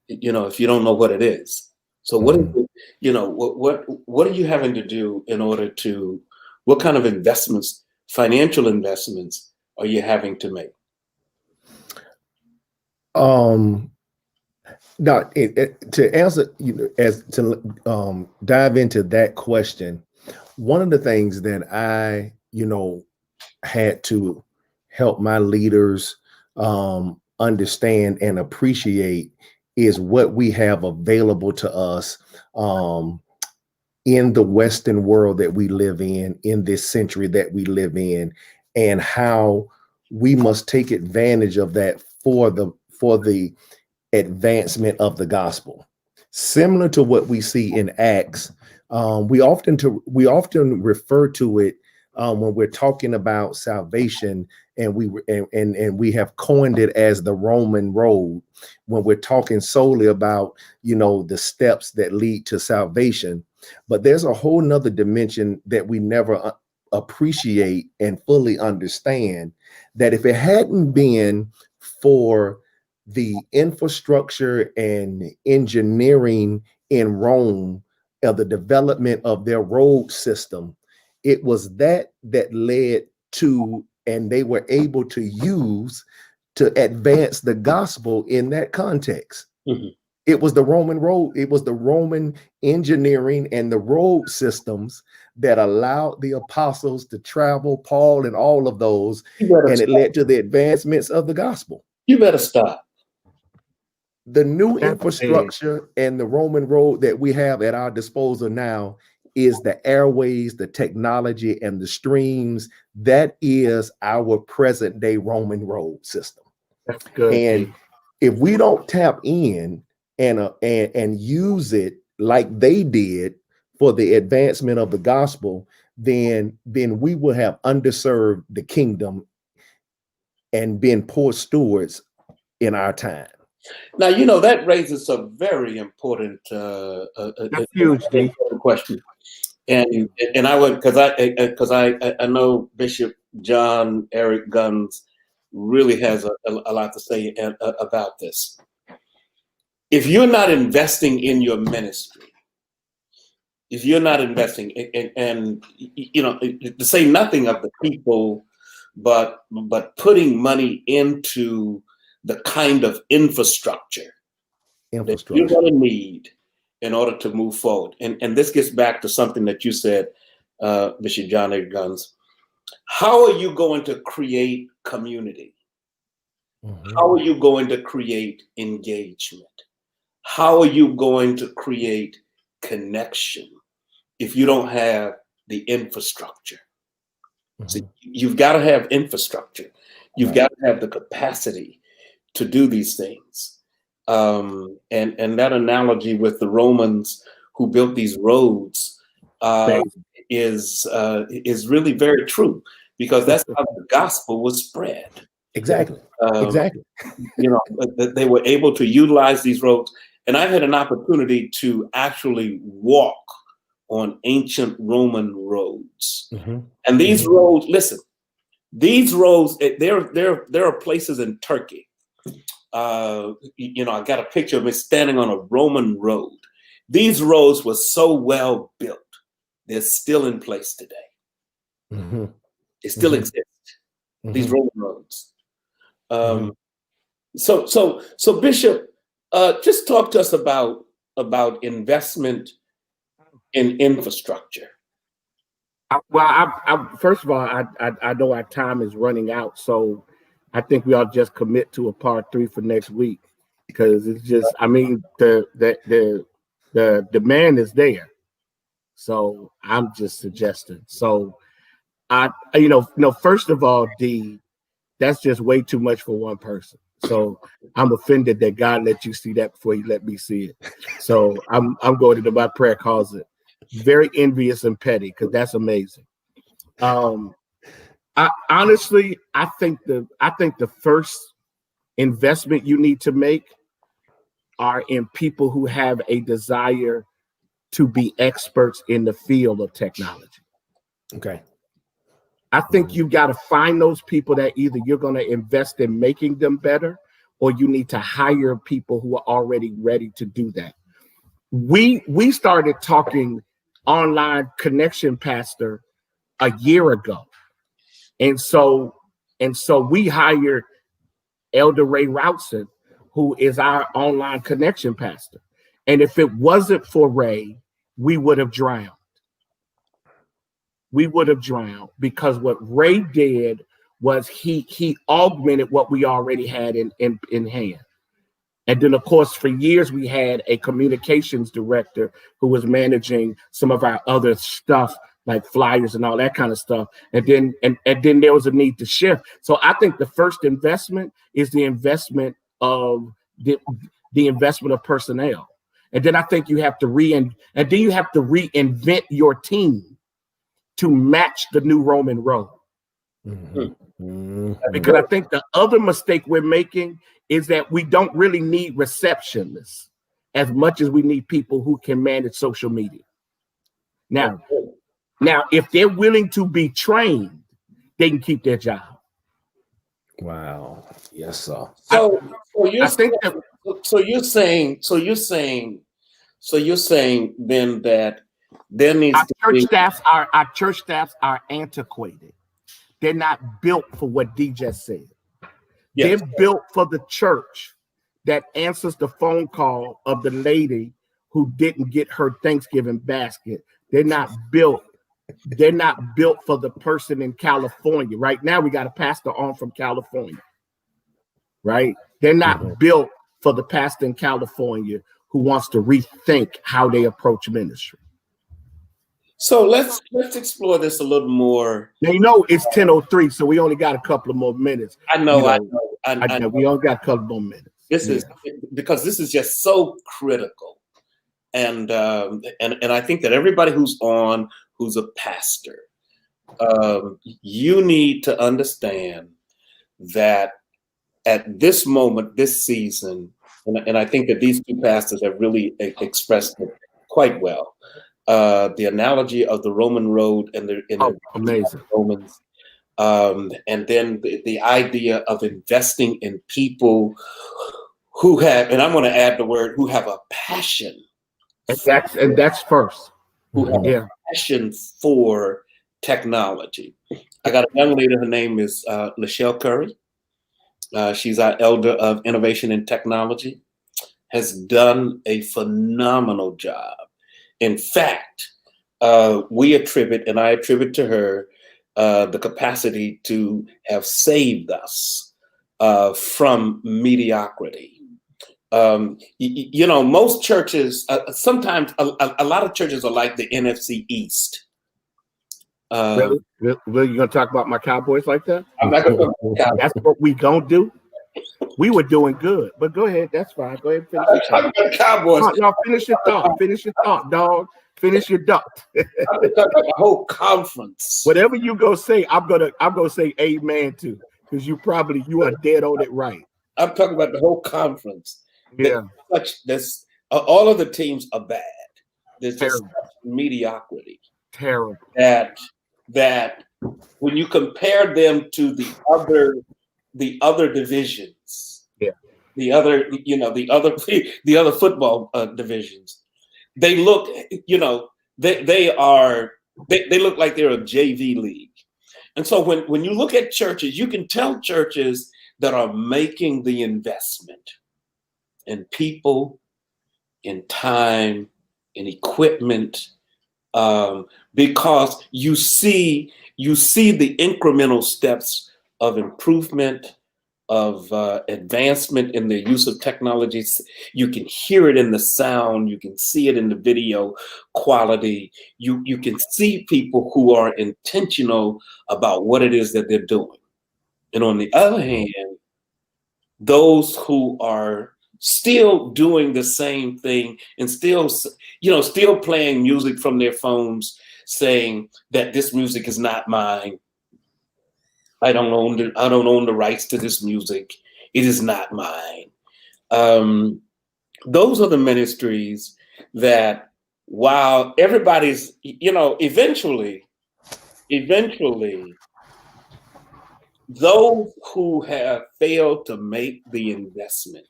If you don't know what it is. So what is it, what are you having to do in order to, what kind of investments, financial investments are you having to make? Now, to answer, dive into that question, one of the things that I, had to help my leaders understand and appreciate is what we have available to us in the Western world that we live in this century that we live in, and how we must take advantage of that for the advancement of the gospel. Similar to what we see in Acts, we often refer to it when we're talking about salvation, and we have coined it as the Roman road when we're talking solely about the steps that lead to salvation. But there's a whole nother dimension that we never appreciate and fully understand, that if it hadn't been for the infrastructure and engineering in Rome of the development of their road system, it was that led to, and they were able to use to advance the gospel in that context. It was the Roman road. It was the Roman engineering and the road systems that allowed the apostles to travel, Paul and all of those, and it led to the advancements of the gospel. You better stop. The new infrastructure and the Roman road that we have at our disposal now is the airways, the technology, and the streams. That is our present day Roman road system. That's good. And if we don't tap in and use it like they did for the advancement of the gospel, then we will have underserved the kingdom and been poor stewards in our time. Now, that raises a very important huge question. And I would, because I know Bishop John Eric Guns really has a lot to say about this. If you're not investing in your ministry, if you're not investing, and to say nothing of the people, but putting money into the kind of infrastructure that you're going to need in order to move forward. And this gets back to something that you said, Bishop John A. Guns. How are you going to create community? How are you going to create engagement? How are you going to create connection if you don't have the infrastructure? So you've got to have infrastructure. You've got to have the capacity to do these things. And that analogy with the Romans who built these roads is really very true, because that's how the gospel was spread. Exactly. They were able to utilize these roads. And I've had an opportunity to actually walk on ancient Roman roads. And these roads, listen, these roads, there are places in Turkey. I got a picture of me standing on a Roman road. These roads were so well built, they're still in place today. It still exists. These Roman roads. So Bishop, just talk to us about investment in infrastructure. First of all, I know our time is running out, so I think we ought to just commit to a part 3 for next week, because it's just, I mean, the demand is there. So I'm just suggesting. So first of all, that's just way too much for one person. So I'm offended that God let you see that before he let me see it. So I'm going into my prayer closet, very envious and petty, because that's amazing. I think the first investment you need to make are in people who have a desire to be experts in the field of technology. Okay. I think you got to find those people that either you're going to invest in making them better, or you need to hire people who are already ready to do that. We started talking online connection, Pastor, a year ago. And so we hired Elder Ray Routson, who is our online connection pastor. And if it wasn't for Ray, we would have drowned. We would have drowned, because what Ray did was he augmented what we already had in hand. And then, of course, for years, we had a communications director who was managing some of our other stuff, like flyers and all that kind of stuff. And then there was a need to shift. So I think the first investment is the investment of the investment of personnel. And then I think you have to reinvent your team to match the new Roman road. Because I think the other mistake we're making is that we don't really need receptionists as much as we need people who can manage social media. Now, if they're willing to be trained, they can keep their job. Wow. Yes, sir. So you're saying then that there needs our church staffs are antiquated. They're not built for what D just said. Yes. They're built for the church that answers the phone call of the lady who didn't get her Thanksgiving basket. They're not built for the person in California. Right now, we got a pastor on from California. Right? They're not built for the pastor in California who wants to rethink how they approach ministry. So let's explore this a little more. Now, it's 10:03, so we only got a couple of more minutes. I know. We only got a couple more minutes. This is because this is just so critical, and I think that everybody who's a pastor, you need to understand that at this moment, this season, and I think that these two pastors have really expressed it quite well. The analogy of the Roman road and the amazing Romans, and then the idea of investing in people who have, and I'm going to add the word, who have a passion. And that's first. Who have a passion for technology. I got a young lady. Her name is Lachelle Curry. She's our elder of innovation and technology. Has done a phenomenal job. In fact, I attribute to her the capacity to have saved us from mediocrity. Most churches, sometimes a lot of churches are like the NFC East. Really? You gonna talk about my Cowboys like that? I'm not gonna talk about Cowboys. That's what we gonna do. We were doing good, but go ahead. That's fine. Go ahead and finish your thought. Cowboys. No, finish your thought. Finish your thought, dog. Finish your thought. I'm talking about the whole conference. Whatever you go say, I'm gonna say amen to, because you are dead on it right. I'm talking about the whole conference. Yeah. All of the teams are bad. There's just mediocrity. Terrible. That when you compare them to the other divisions, the other football divisions, they look, they look like they're a JV league. And so when you look at churches, you can tell churches that are making the investment in people, in time, in equipment, because you see the incremental steps of improvement, of advancement in the use of technologies. You can hear it in the sound, you can see it in the video quality. You can see people who are intentional about what it is that they're doing. And on the other hand, those who are still doing the same thing and still playing music from their phones, saying that this music is not mine. I don't own the rights to this music. It is not mine. Those are the ministries that, while everybody's, eventually, those who have failed to make the investment,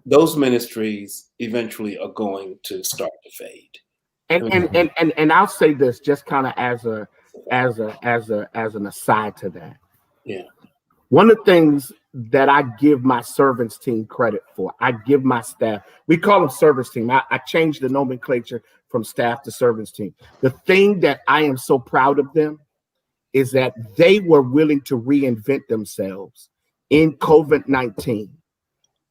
those ministries eventually are going to start to fade. And I'll say this just kind of as an aside to that. Yeah. One of the things that I give my servants team credit for, I give my staff, we call them service team. I changed the nomenclature from staff to servants team. The thing that I am so proud of them is that they were willing to reinvent themselves in COVID-19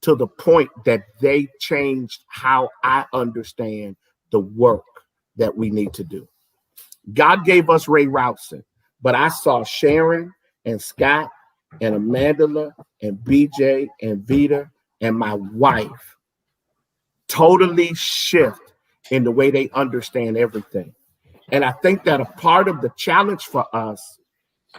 to the point that they changed how I understand the work that we need to do. God gave us Ray Routson, but I saw Sharon and Scott and Amanda and BJ and Vita and my wife totally shift in the way they understand everything. And I think that a part of the challenge for us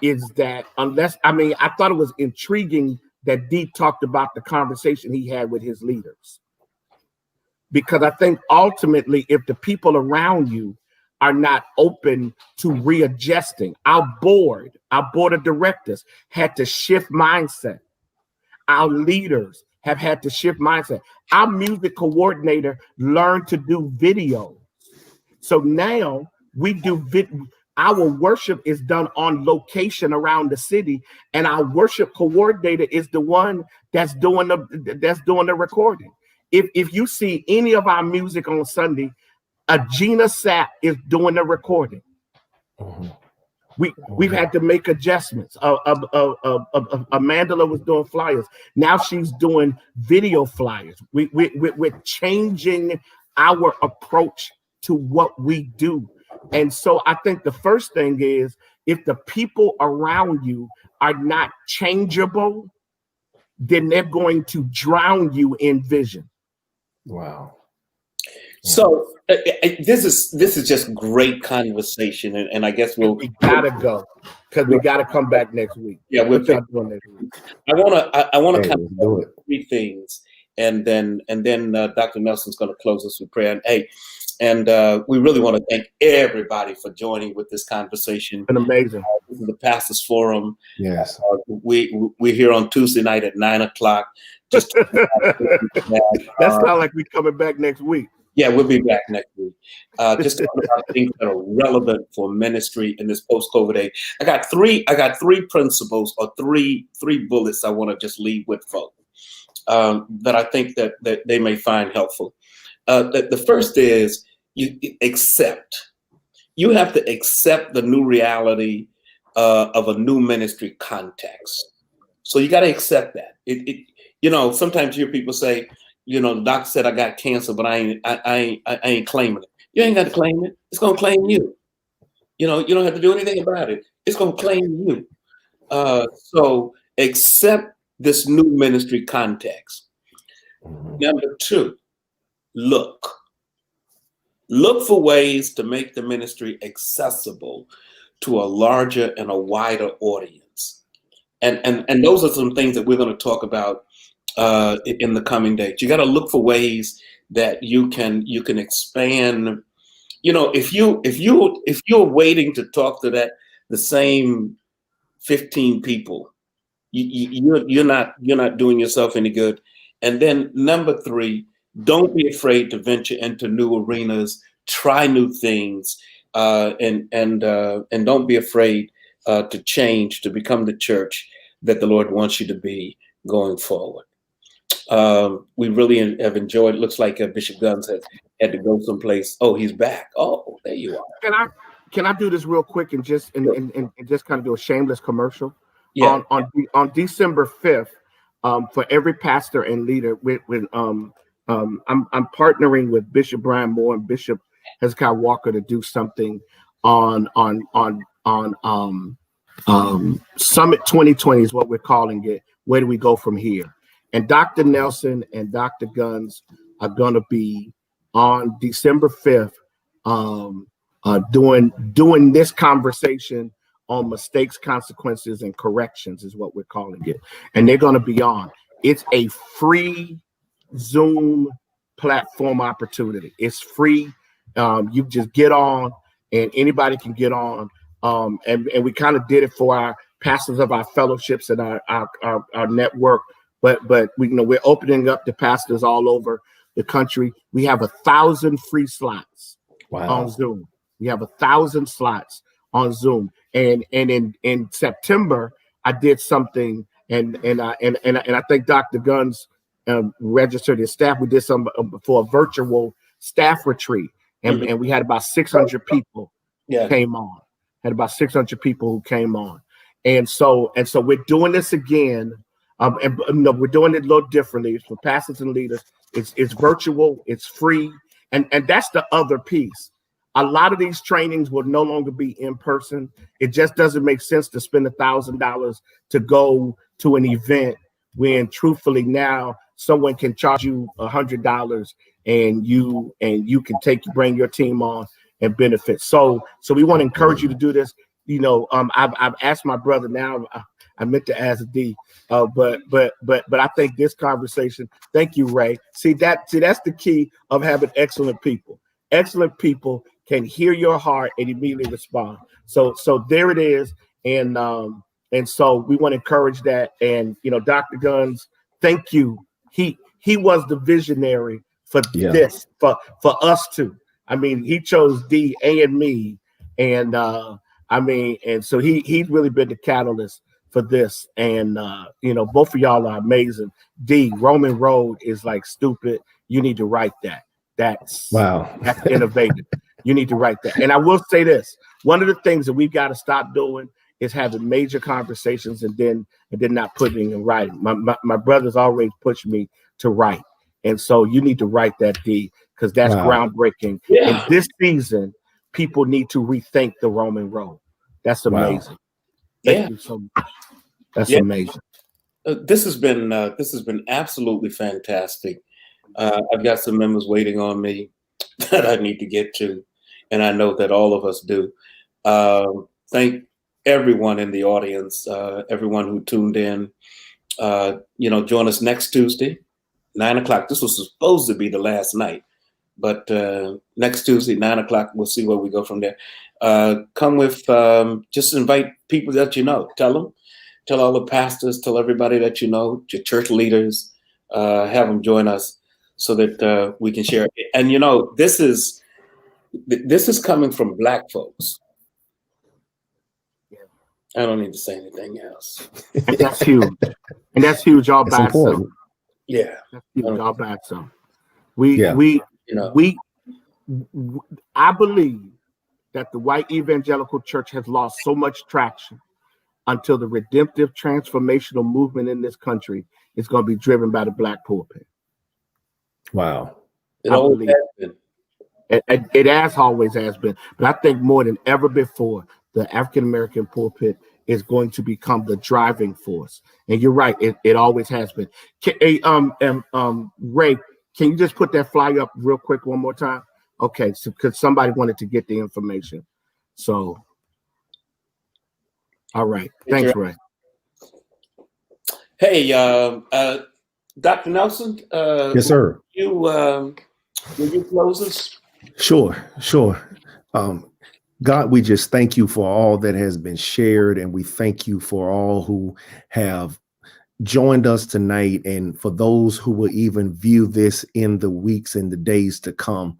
is that I thought it was intriguing that Dee talked about the conversation he had with his leaders. Because I think ultimately, if the people around you are not open to readjusting, our board of directors had to shift mindset. Our leaders have had to shift mindset. Our music coordinator learned to do video. So now we do our worship is done on location around the city, and our worship coordinator is the one that's doing the recording. If you see any of our music on Sunday, Gina Sapp is doing the recording. We've had to make adjustments. Amanda was doing flyers. Now she's doing video flyers. We're changing our approach to what we do. And so I think the first thing is, if the people around you are not changeable, then they're going to drown you in vision. Wow. So this is just great conversation, and I guess we gotta go because we gotta come back next week. Yeah, we're doing next week. I want to kind of do three things, and then Dr. Nelson's going to close us with prayer. And we really want to thank everybody for joining with this conversation. It's been amazing. This is the Pastors Forum. Yes. We're here on Tuesday night at 9:00. That sounds like we're coming back next week. Yeah, we'll be back next week. Just talking about things that are relevant for ministry in this post-COVID age. I got three principles or three bullets I want to just leave with folks that I think that they may find helpful. The first is you accept. You have to accept the new reality of a new ministry context. So you got to accept that. Sometimes you hear people say, the doctor said I got cancer, but I ain't claiming it. You ain't got to claim it. It's gonna claim you. You don't have to do anything about it. It's gonna claim you. So accept this new ministry context. Number two, look for ways to make the ministry accessible to a larger and a wider audience. And those are some things that we're going to talk about in the coming days. You got to look for ways that you can expand. If you're waiting to talk to the same 15 people, you're not doing yourself any good. And then number three, don't be afraid to venture into new arenas, try new things. and don't be afraid to change, to become the church that the Lord wants you to be going forward. We really have enjoyed. It looks like Bishop Guns had to go someplace. Oh, he's back. Oh, there you are. Can I do this real quick and just and just kind of do a shameless commercial? Yeah. On December 5th, for every pastor and leader, I'm partnering with Bishop Brian Moore and Bishop Hezekiah Walker to do something on Summit 2020 is what we're calling it. Where do we go from here? And Dr. Nelson and Dr. Guns are going to be on December 5th doing this conversation on mistakes, consequences, and corrections is what we're calling it. And they're going to be on. It's a free Zoom platform opportunity. It's free. You just get on and anybody can get on. And we kind of did it for our pastors of our fellowships and our network. But we're opening up to pastors all over the country. We have 1,000 free slots on Zoom. We have 1,000 slots on Zoom. And in September, I did something, and I think Dr. Guns registered his staff. We did some for a virtual staff retreat, and we had about 600 people came on. Had about 600 people who came on, and so we're doing this again. We're doing it a little differently. It's for pastors and leaders. It's virtual. It's free, and that's the other piece. A lot of these trainings will no longer be in person. It just doesn't make sense to spend $1,000 to go to an event when, truthfully, now someone can charge you $100 and you can bring your team on and benefit. So we want to encourage you to do this. I've asked my brother now. I meant to ask D, but I think this conversation. Thank you, Ray. See that's the key of having excellent people. Excellent people can hear your heart and immediately respond. So there it is, and so we want to encourage that. And Dr. Guns, thank you. He was the visionary for this, for us too. I mean, he chose D, A, and me, and and so he's really been the catalyst for this. And both of y'all are amazing. D, Roman Road is like stupid. You need to write that. That's innovative. You need to write that. And I will say this: one of the things that we've got to stop doing is having major conversations and then not putting in writing. My brother's always pushed me to write, and so you need to write that, D, because that's groundbreaking. In this season, people need to rethink the Roman Road. That's amazing. Thank you so much. That's amazing. This has been absolutely fantastic. I've got some members waiting on me that I need to get to, and I know that all of us do. Thank everyone in the audience, everyone who tuned in. Join us next Tuesday, 9:00. This was supposed to be the last night, but next Tuesday, 9:00, we'll see where we go from there. Come with, just invite people that you know. Tell all the pastors, tell everybody that you know, your church leaders, have them join us so that we can share. And this is coming from Black folks. I don't need to say anything else. And that's huge. And that's huge all by itself. Yeah. That's huge all by itself. I believe that the white evangelical church has lost so much traction until the redemptive transformational movement in this country is going to be driven by the Black pulpit. Wow. It always has been. It always has been. But I think more than ever before, the African-American pulpit is going to become the driving force. And you're right, it always has been. Ray, can you just put that flyer up real quick one more time? Okay, so because somebody wanted to get the information. So, all right. Thanks, Ray. Hey, Dr. Nelson. Yes, sir. Will you close us? Sure. God, we just thank you for all that has been shared, and we thank you for all who have joined us tonight, and for those who will even view this in the weeks and the days to come,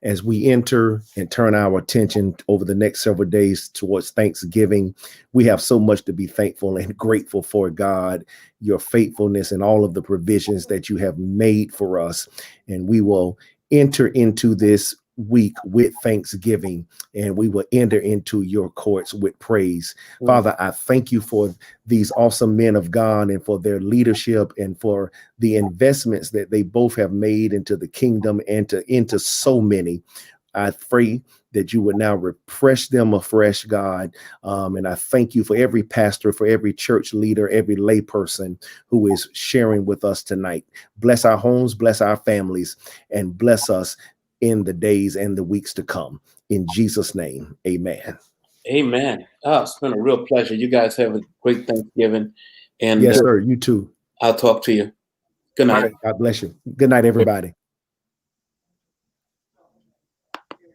as we enter and turn our attention over the next several days towards Thanksgiving. We have so much to be thankful and grateful for, God, your faithfulness and all of the provisions that you have made for us. And we will enter into this week with thanksgiving, and we will enter into your courts with praise. Father, I thank you for these awesome men of God and for their leadership and for the investments that they both have made into the kingdom and into so many. I pray that you would now refresh them afresh, God. And I thank you for every pastor, for every church leader, every lay person who is sharing with us tonight. Bless our homes, bless our families, and bless us in the days and the weeks to come. In Jesus' name, amen. Amen. Oh, it's been a real pleasure. You guys have a great Thanksgiving. And yes, sir. You too. I'll talk to you. Good night. God bless you. Good night, everybody.